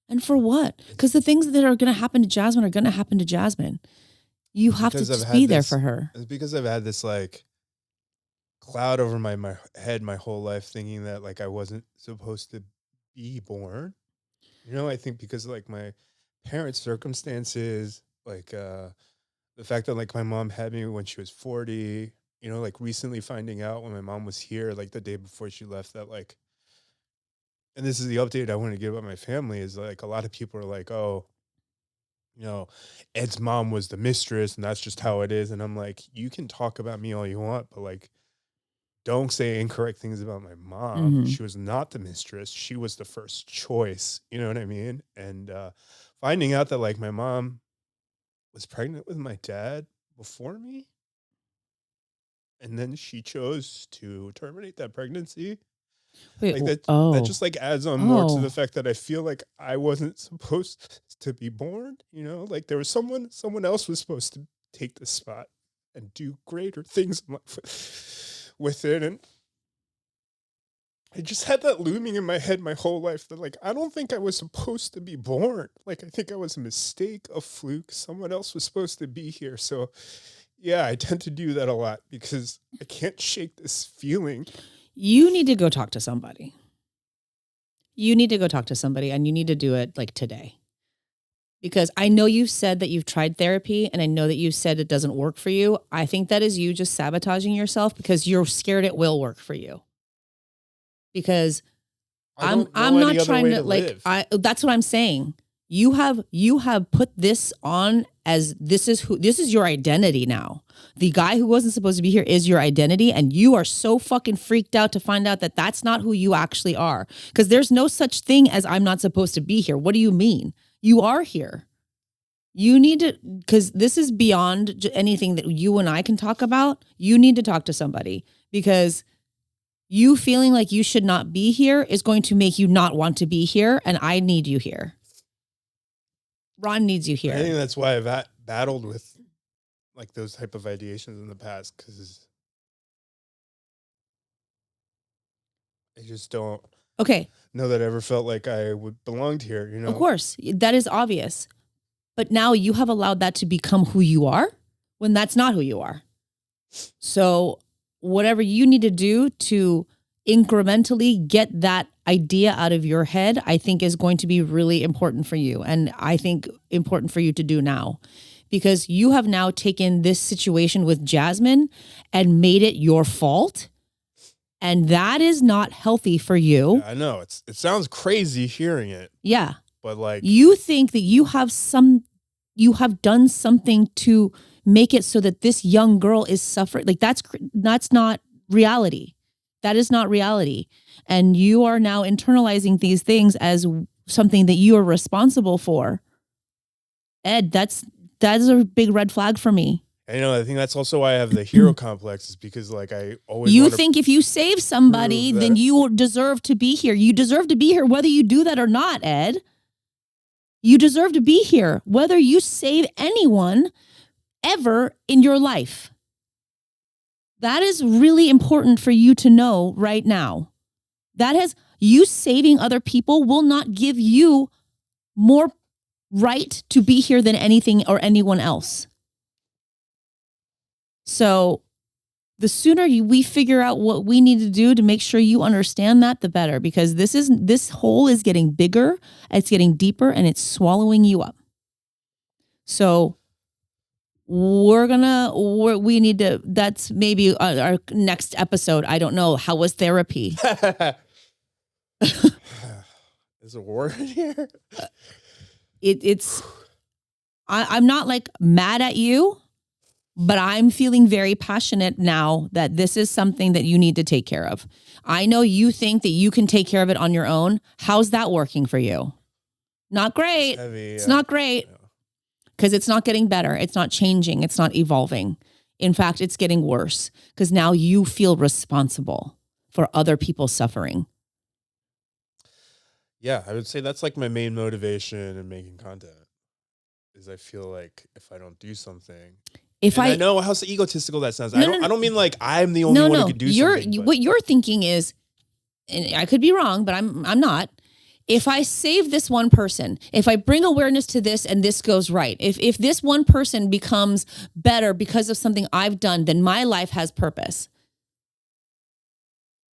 And for what? Because the things that are going to happen to Jasmine are going to happen to Jasmine. You have to just be there for her. It's because I've had this like cloud over my head my whole life thinking that like I wasn't supposed to be born. You know, I think because like my parents' circumstances, like the fact that like my mom had me when she was 40, you know, like recently finding out when my mom was here, like the day before she left that like, and this is the update I want to give about my family is like a lot of people are like, oh, you know, Ed's mom was the mistress and that's just how it is. And I'm like, you can talk about me all you want, but like, don't say incorrect things about my mom. Mm-hmm. She was not the mistress. She was the first choice. You know what I mean? And finding out that like my mom was pregnant with my dad before me, and then she chose to terminate that pregnancy. Wait, like that just like adds on more to the fact that I feel like I wasn't supposed to be born. You know, like there was someone else was supposed to take this spot and do greater things in life with it. And I just had that looming in my head my whole life that like, I don't think I was supposed to be born. Like, I think I was a mistake, a fluke. Someone else was supposed to be here. So yeah, I tend to do that a lot because I can't shake this feeling. You need to go talk to somebody. You need to go talk to somebody and you need to do it like today. Because I know you've said that you've tried therapy and I know that you said it doesn't work for you. I think that is you just sabotaging yourself because you're scared it will work for you. Because I'm not trying to like, that's what I'm saying. You have put this on as this is your identity now. The guy who wasn't supposed to be here is your identity. And you are so fucking freaked out to find out that that's not who you actually are. Because there's no such thing as I'm not supposed to be here. What do you mean? You are here. You need to, because this is beyond anything that you and I can talk about. You need to talk to somebody because you feeling like you should not be here is going to make you not want to be here. And I need you here. Ron needs you here. I think that's why I've battled with like those type of ideations in the past because I just don't know that I ever felt like I would belong here, you know? Of course, that is obvious. But now you have allowed that to become who you are when that's not who you are. So whatever you need to do to incrementally get that idea out of your head, I think is going to be really important for you. And I think important for you to do now because you have now taken this situation with Jasmine and made it your fault. And that is not healthy for you. Yeah, I know it sounds crazy hearing it. Yeah. But like you think that you have done something to make it so that this young girl is suffering. Like that's not reality. That is not reality. And you are now internalizing these things as something that you are responsible for. Ed, that is a big red flag for me. I know. I think that's also why I have the hero complex is because like I always think if you save somebody, then you deserve to be here. You deserve to be here whether you do that or not, Ed. You deserve to be here whether you save anyone ever in your life. That is really important for you to know right now. You saving other people will not give you more right to be here than anything or anyone else. So the sooner we figure out what we need to do to make sure you understand that, the better, because this hole is getting bigger, it's getting deeper, and it's swallowing you up. So we need to, that's maybe our next episode. I don't know. How was therapy? Is a word here? I'm not like mad at you, but I'm feeling very passionate now that this is something that you need to take care of. I know you think that you can take care of it on your own. How's that working for you? Not great. It's not great. Because it's not getting better. It's not changing. It's not evolving. In fact, it's getting worse because now you feel responsible for other people's suffering. Yeah, I would say that's like my main motivation in making content is I feel like if I don't do something, I know how egotistical that sounds. I don't mean like I'm the only one who could do something. What you're thinking is, and I could be wrong, but I'm not. If I save this one person, if I bring awareness to this and this goes right, if this one person becomes better because of something I've done, then my life has purpose.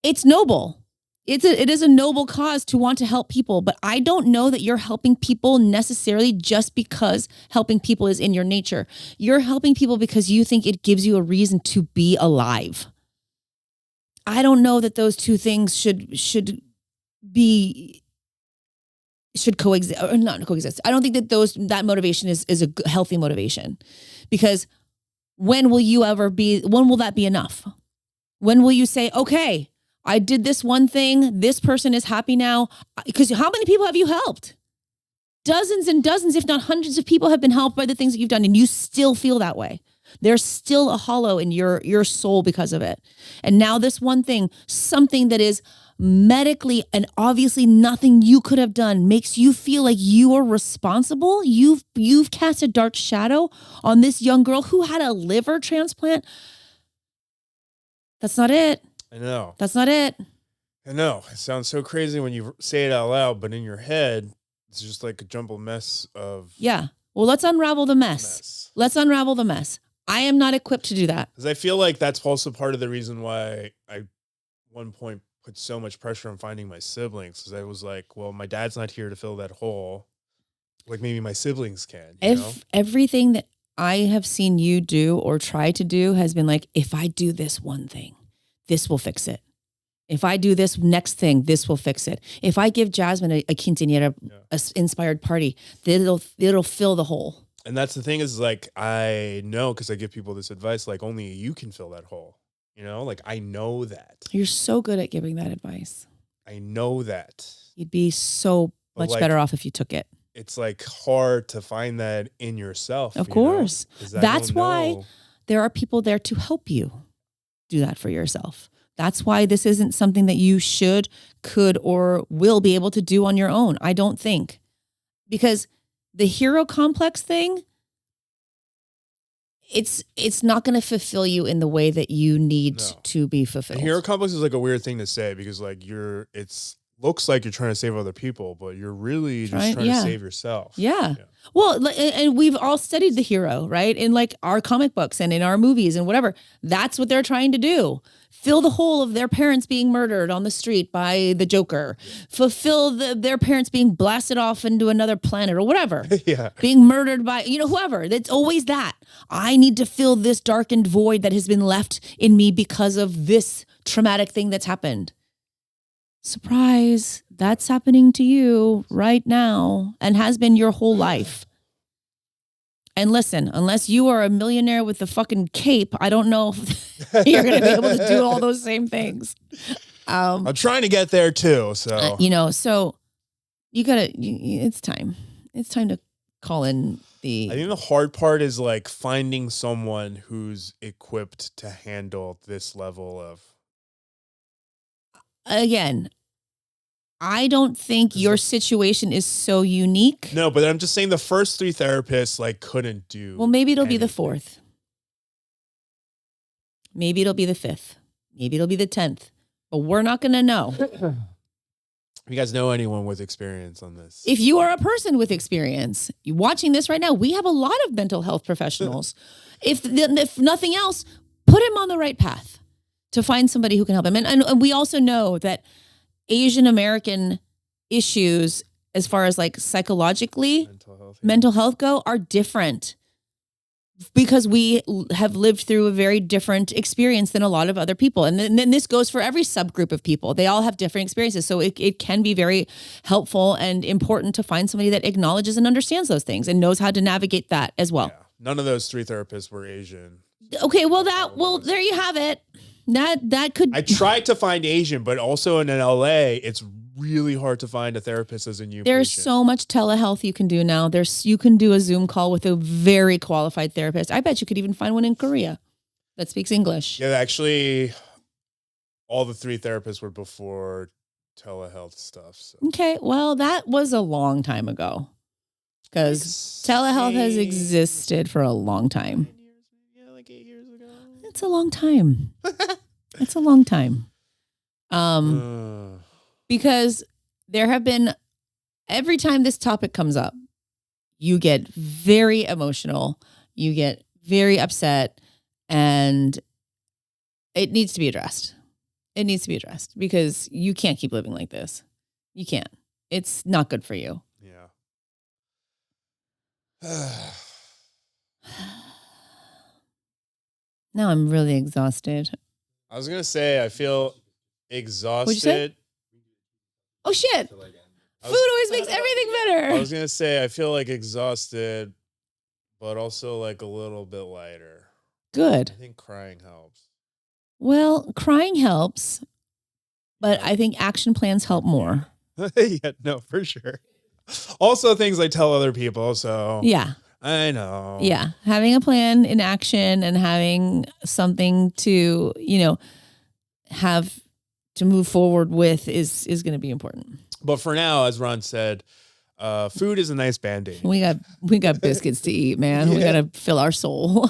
It's noble. It is a noble cause to want to help people, but I don't know that you're helping people necessarily just because helping people is in your nature. You're helping people because you think it gives you a reason to be alive. I don't know that those two things should coexist or not coexist. I don't think that that motivation is a healthy motivation, because when will that be enough? When will you say, okay, I did this one thing, this person is happy now? Because how many people have you helped? Dozens and dozens, if not hundreds of people have been helped by the things that you've done, and you still feel that way. There's still a hollow in your soul because of it. And now this one thing, something that is medically and obviously nothing you could have done, makes you feel like you are responsible. You've cast a dark shadow on this young girl who had a liver transplant. That's not it. I know. That's not it. I know. It sounds so crazy when you say it out loud, but in your head, it's just like a jumbled mess of... Yeah. Well, let's unravel the mess. Let's unravel the mess. I am not equipped to do that. Because I feel like that's also part of the reason why I, at one point, put so much pressure on finding my siblings. Because I was like, well, my dad's not here to fill that hole. Like maybe my siblings can. If everything that I have seen you do or try to do has been like, if I do this one thing, this will fix it. If I do this next thing, this will fix it. If I give Jasmine a quinceañera inspired party, it'll fill the hole. And that's the thing is like, I know, because I give people this advice, like only you can fill that hole. Like I know that. You're so good at giving that advice. I know that. You'd be so much better off if you took it. It's like hard to find that in yourself. Of course. That's why there are people there to help you do that for yourself. That's why this isn't something that you should, could, or will be able to do on your own. I don't think. Because the hero complex thing, it's not going to fulfill you in the way that you need to be fulfilled. The hero complex is like a weird thing to say because like looks like you're trying to save other people, but you're really just trying to save yourself. Yeah. Well, and we've all studied the hero, right? In like our comic books and in our movies and whatever. That's what they're trying to do. Fill the hole of their parents being murdered on the street by the Joker. Fulfill their parents being blasted off into another planet or whatever. Being murdered by, whoever. It's always that. I need to fill this darkened void that has been left in me because of this traumatic thing that's happened. Surprise, that's happening to you right now and has been your whole life. And listen, unless you are a millionaire with a fucking cape, I don't know if you're going to be able to do all those same things. I'm trying to get there too. So, so you gotta, it's time. It's time to call in I think the hard part is like finding someone who's equipped to handle this level of. Again, I don't think your situation is so unique. No, but I'm just saying the first 3 therapists like couldn't do. Well, maybe it'll be the 4th. Maybe it'll be the 5th. Maybe it'll be the 10th. But we're not going to know. If you guys know anyone with experience on this. If you are a person with experience, you watching this right now, we have a lot of mental health professionals. If nothing else, put him on the right path to find somebody who can help him. And we also know that Asian American issues, as far as like psychologically, mental health go, are different. Because we have lived through a very different experience than a lot of other people. And then this goes for every subgroup of people. They all have different experiences. So it can be very helpful and important to find somebody that acknowledges and understands those things and knows how to navigate that as well. Yeah. None of those 3 therapists were Asian. Okay, well, there you have it. That could... I tried to find Asian, but also in LA, it's really hard to find a therapist as a new There's patient. So much telehealth you can do now. You can do a Zoom call with a very qualified therapist. I bet you could even find one in Korea that speaks English. Yeah, actually, all the 3 therapists were before telehealth stuff. So. Okay, well, that was a long time ago because telehealth has existed for a long time. Yeah, like 8 years ago. It's a long time. It's a long time. Because there have been, every time this topic comes up, you get very emotional, you get very upset, and it needs to be addressed. It needs to be addressed because you can't keep living like this. You can't. It's not good for you. Yeah. Now I'm really exhausted. I was going to say, I feel exhausted. What'd you say? Oh, shit. Food always makes everything better. I was going to say, I feel like exhausted, but also like a little bit lighter. Good. I think crying helps. Well, crying helps, but I think action plans help more. Yeah, no, for sure. Also things I tell other people, so. Yeah. I know. Yeah. Having a plan in action and having something to, have to move forward with is going to be important. But for now, as Ron said, food is a nice Band-Aid. We got biscuits to eat, man. Yeah. We got to fill our soul.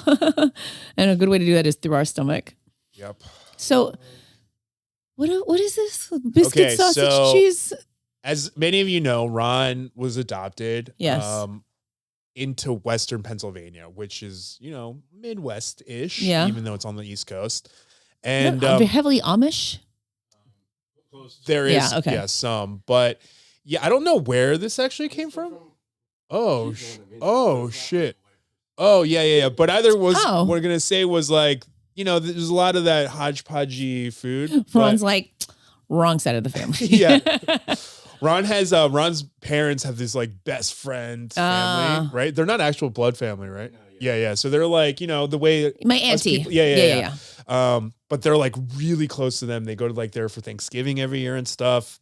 And a good way to do that is through our stomach. Yep. So what is this? Biscuit, sausage, cheese? As many of you know, Ron was adopted. Yes. Into Western Pennsylvania, which is, Midwest-ish, even though it's on the East Coast. And heavily Amish? There is, some. But, I don't know where this actually came from. Oh, shit. Oh, yeah. But either was, what I'm going to say was like, there's a lot of that hodgepodgey food. Ron's like, wrong side of the family. Yeah. Ron's parents have this like best friend family, right? They're not actual blood family, right? No, yeah. So they're like, the way my auntie. Yeah. But they're like really close to them. They go to like there for Thanksgiving every year and stuff.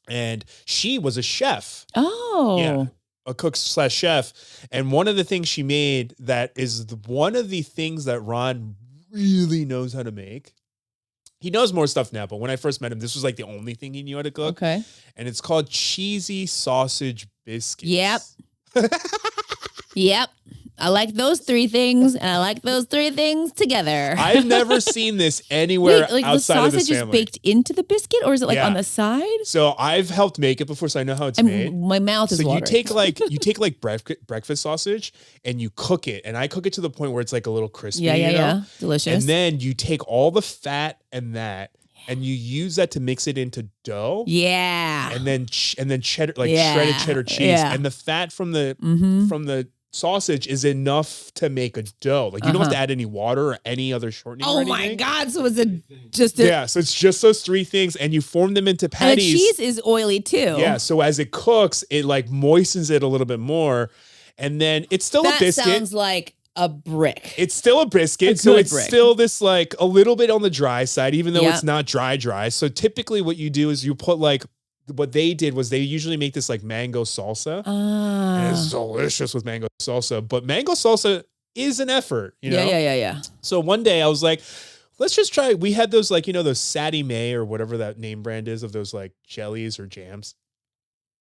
And she was a chef. Oh. Yeah. A cook/chef. And one of the things she made that is one of the things that Ron really knows how to make. He knows more stuff now, but when I first met him, this was like the only thing he knew how to cook. Okay. And it's called Cheesy Sausage Biscuits. Yep. Yep. I like those 3 things, and I like those 3 things together. I've never seen this anywhere outside of this family. The sausage is baked into the biscuit, or is it like on the side? So I've helped make it before, so I know how it's made. My mouth is watering. So you take like breakfast sausage and you cook it, and I cook it to the point where it's like a little crispy. Yeah. Delicious. And then you take all the fat and that. And you use that to mix it into dough. Yeah. And then cheddar, shredded cheddar cheese. Yeah. And the fat from the sausage is enough to make a dough. Like you don't have to add any water or any other shortening. Oh my God. So it's so it's just those 3 things, and you form them into patties. And the cheese is oily too. Yeah. So as it cooks, it like moistens it a little bit more. And then it's still a biscuit. That sounds like a brick. It's still a biscuit. So it's still this like a little bit on the dry side, even though it's not dry. So typically what you do is you put like, what they did was they usually make this like mango salsa. And it's delicious with mango salsa. But mango salsa is an effort, Yeah. So one day I was like, let's just try. We had those like, those Sadie Mae or whatever that name brand is of those like jellies or jams.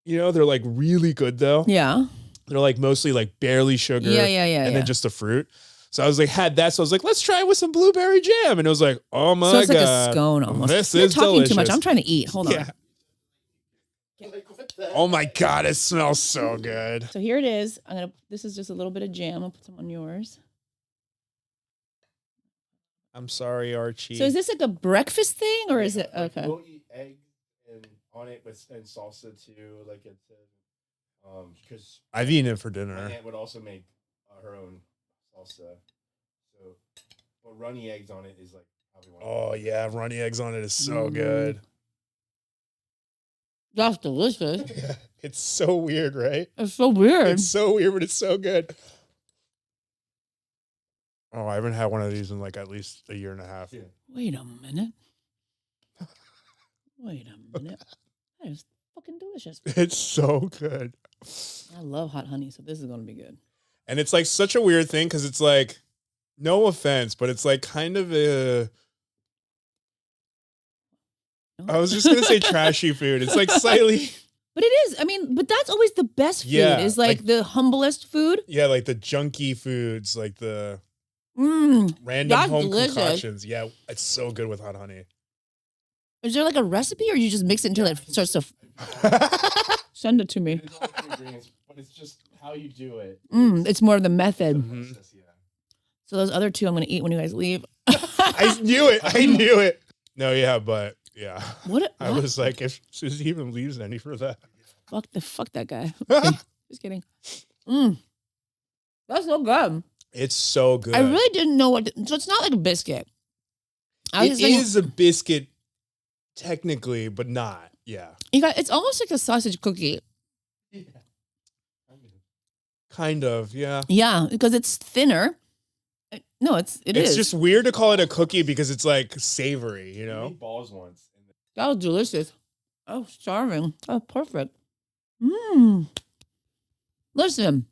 They're like really good though. Yeah. They're like mostly like barely sugar. Yeah. And then just the fruit. So I was like, had that. So I was like, let's try it with some blueberry jam. And it was like, oh my God. So it's like a scone almost. This You're is talking delicious. Too much. I'm trying to eat. Hold on. Oh my God, it smells so good. So here it is. This is just a little bit of jam. I'll put some on yours. I'm sorry, Archie. So is this like a breakfast thing or is it okay? We'll eat eggs and on it and salsa too, like it's because I've eaten it for my dinner. aunt would also make her own salsa. So, but runny eggs on it is like probably one. Oh yeah, runny eggs on it is so good. That's delicious. It's so weird, right? It's so weird. It's so weird, but it's so good. Oh, I haven't had one of these in like at least a year and a half. Yeah. Wait a minute. That is fucking delicious. It's so good. I love hot honey, so this is going to be good. And it's like such a weird thing because it's like, no offense, but it's like kind of a... I was just going to say trashy food. It's like slightly... But it is. I mean, but that's always the best food. Yeah, Is like the humblest food. Yeah, like the junky foods, like the random home delicious. concoctions. Yeah, it's so good with hot honey. Is there like a recipe or you just mix it until it starts to... Send it to me. It's all the ingredients, but it's just how you do it. It's more of the method. Mm-hmm. So those other two I'm going to eat when you guys leave. I knew it. I knew it. No, yeah, but yeah. What? I was like, if Susie even leaves any for that. Fuck that guy. Just kidding. That's so good. It's so good. I really didn't know so it's not like a biscuit. It is a biscuit technically, but not. Yeah. It's almost like a sausage cookie. Yeah. Kind of, yeah. Yeah, because it's thinner. No, it's just weird to call it a cookie because it's like savory, you know? I made balls once. That was delicious. Oh, starving. Oh, perfect. Listen,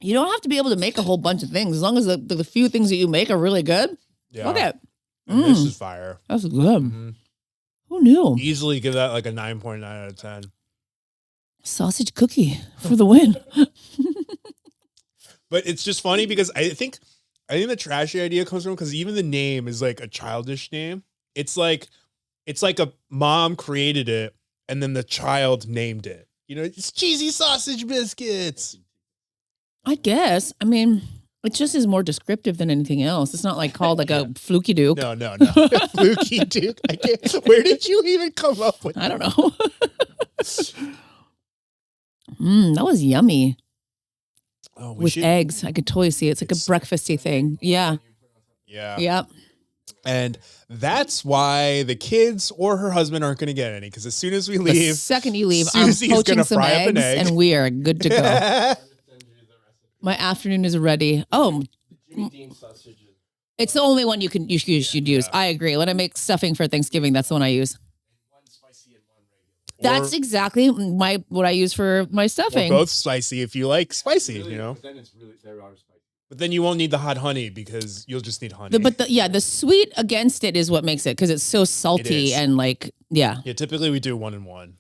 you don't have to be able to make a whole bunch of things as long as the few things that you make are really good. Yeah. Okay. And this is fire. That's good. Mm-hmm. Who knew? Easily give that like a 9.9 out of 10. Sausage cookie for the win. But it's just funny because I think the trashy idea comes from because even the name is like a childish name. It's like a mom created it and then the child named it. You know, it's Cheesy Sausage Biscuits. I guess. I mean, it just is more descriptive than anything else. It's not like called like a Fluky Duke. No. Fluky Duke. I can't. Where did you even come up with that? I don't know. That was yummy. Oh, with eggs. I could totally see it. It's like a breakfasty thing. Yeah. Yeah. Yep. And that's why the kids or her husband aren't going to get any. Because as soon as we The leave, second you leave, Susie's I'm poaching gonna some fry up an eggs egg. and we are good to go. My afternoon is ready. Oh, Jimmy Dean sausages. it's the only one you should use. I agree. When I make stuffing for Thanksgiving, that's the one I use. One spicy and one regular. That's exactly what I use for my stuffing. Both spicy if you like spicy, Really, you know. But then it's really, they are spicy. But then you won't need the hot honey because you'll just need honey. The sweet against it is what makes it because it's so salty and like Yeah, typically we do 1 and 1.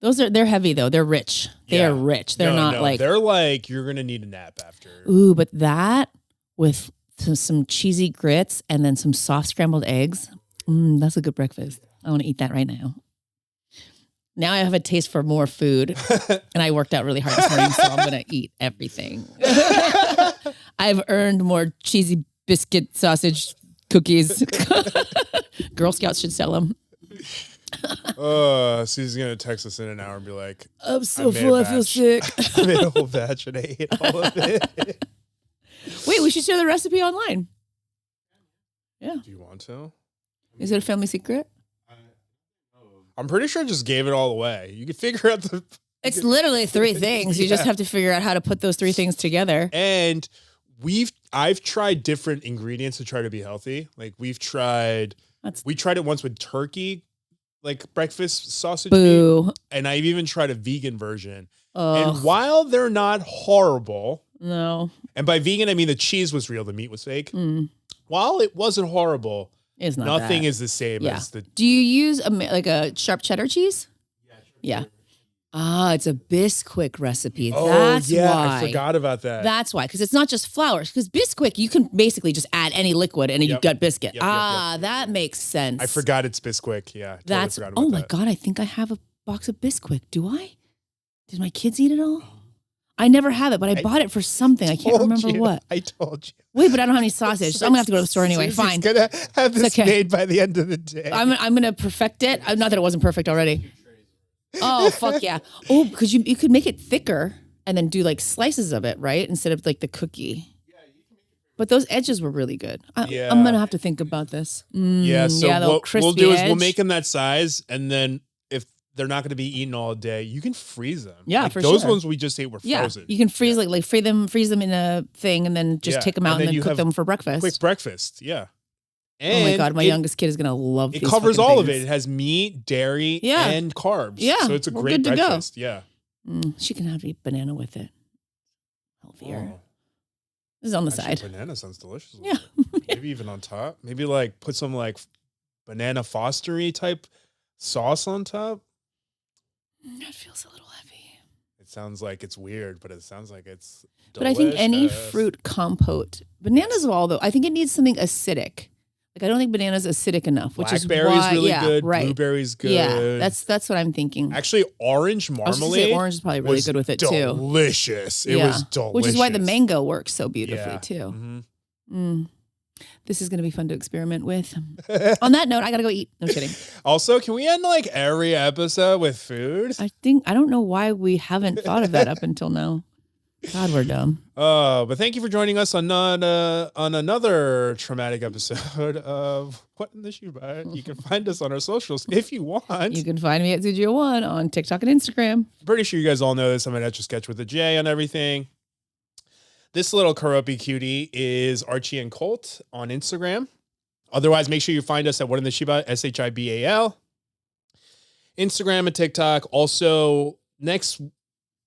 They're heavy though. They're rich. They are rich. They're not like they're like you're gonna need a nap after. Ooh, but that with some cheesy grits and then some soft scrambled eggs. That's a good breakfast. I want to eat that right now. Now I have a taste for more food, and I worked out really hard this morning, so I'm gonna eat everything. I've earned more cheesy biscuit sausage cookies. Girl Scouts should sell them. Susie's gonna text us in an hour and be like, I'm so full, I feel sick. I made a whole batch and I ate all of it. Wait, we should share the recipe online. Yeah. Do you want to? Is it a family secret? I'm pretty sure I just gave it all away. You can figure out the... It's literally 3 things. You just have to figure out how to put those 3 things together. And I've tried different ingredients to try to be healthy. Like we tried it once with turkey, like breakfast sausage meat, and I've even tried a vegan version. And while they're not horrible, no. And by vegan I mean the cheese was real, the meat was fake. While it wasn't horrible, it's not nothing is the same as the. Do you use a sharp cheddar cheese? Yeah. Ah, it's a Bisquick recipe. That's why. I forgot about that. That's why, because it's not just flour. Because Bisquick, you can basically just add any liquid and you've got biscuit. That makes sense. I forgot it's Bisquick. Yeah, Oh my God, I think I have a box of Bisquick. Do I? Did my kids eat it all? I never have it, but I bought it for something. I can't remember what. I told you. Wait, but I don't have any sausage, so I'm gonna have to go to the store anyway. Susie's Fine. gonna have this made by the end of the day. I'm gonna perfect it. Not that it wasn't perfect already. Oh fuck yeah! Oh, because you could make it thicker and then do like slices of it, right? Instead of like the cookie. But those edges were really good. I'm gonna have to think about this. So what we'll do is we'll make them that size, and then if they're not going to be eaten all day, you can freeze them. Yeah, like for those sure. ones we just ate were frozen. You can freeze like freeze them in a thing, and then just take them out and then cook them for breakfast. Quick breakfast, yeah. And oh my god, my youngest kid is gonna love. It covers all of it. It has meat, dairy, and carbs. Yeah, so it's a great breakfast. Yeah, she can have to eat banana with it. Healthier. Oh. This is on the side. Banana sounds delicious. Yeah. Maybe even on top. Maybe like put some like banana Fostery type sauce on top. It feels a little heavy. It sounds like it's weird, but it sounds like it's delicious. But I think any fruit compote, bananas of all though, I think it needs something acidic. Like I don't think banana's acidic enough, which is why. Blackberry's really good. Right. Blueberry's good. Yeah, that's what I'm thinking. Actually, orange marmalade. Orange is probably really good with it too. Delicious. It was delicious. Which is why the mango works so beautifully too. Mm-hmm. This is going to be fun to experiment with. On that note, I got to go eat. No kidding. Also, can we end like every episode with food? I don't know why we haven't thought of that up until now. God, we're dumb. But thank you for joining us on another traumatic episode of What in the Shibal. You can find us on our socials if you want. You can find me at Studio1 on TikTok and Instagram. Pretty sure you guys all know this. I'm an Etch a Sketch with a J on everything. This little Karopi cutie is Archie and Colt on Instagram. Otherwise, make sure you find us at What in the Shibal, Shibal. Instagram and TikTok. Also,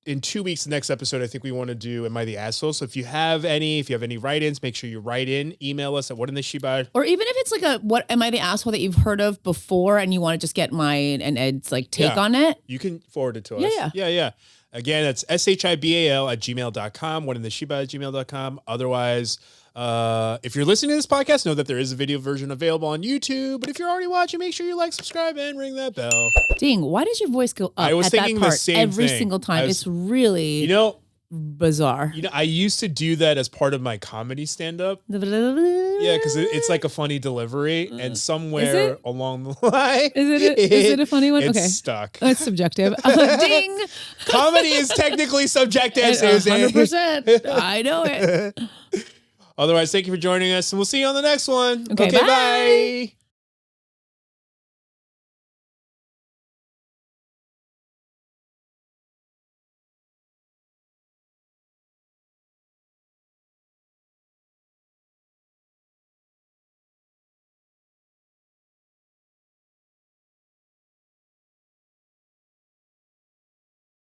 in 2 weeks, the next episode, I think we want to do Am I the Asshole? So if you have any write-ins, make sure you write in. Email us at whatintheshibal. Or even if it's like a What Am I the Asshole that you've heard of before and you want to just get mine and Ed's like take on it. You can forward it to us. Yeah. Again, it's shibal@gmail.com, whatintheshibal@gmail.com. Otherwise, if you're listening to this podcast, know that there is a video version available on YouTube. But if you're already watching, make sure you like, subscribe, and ring that bell. Ding, why does your voice go up I was at thinking that part the same every thing. single time? It's really bizarre. I used to do that as part of my comedy stand-up. Yeah, because it's like a funny delivery, and somewhere along the line, is it a funny one? It's stuck. It's subjective. Ding. Comedy is technically subjective, Susie. 100%. I know it. Otherwise, thank you for joining us, and we'll see you on the next one. Okay, bye.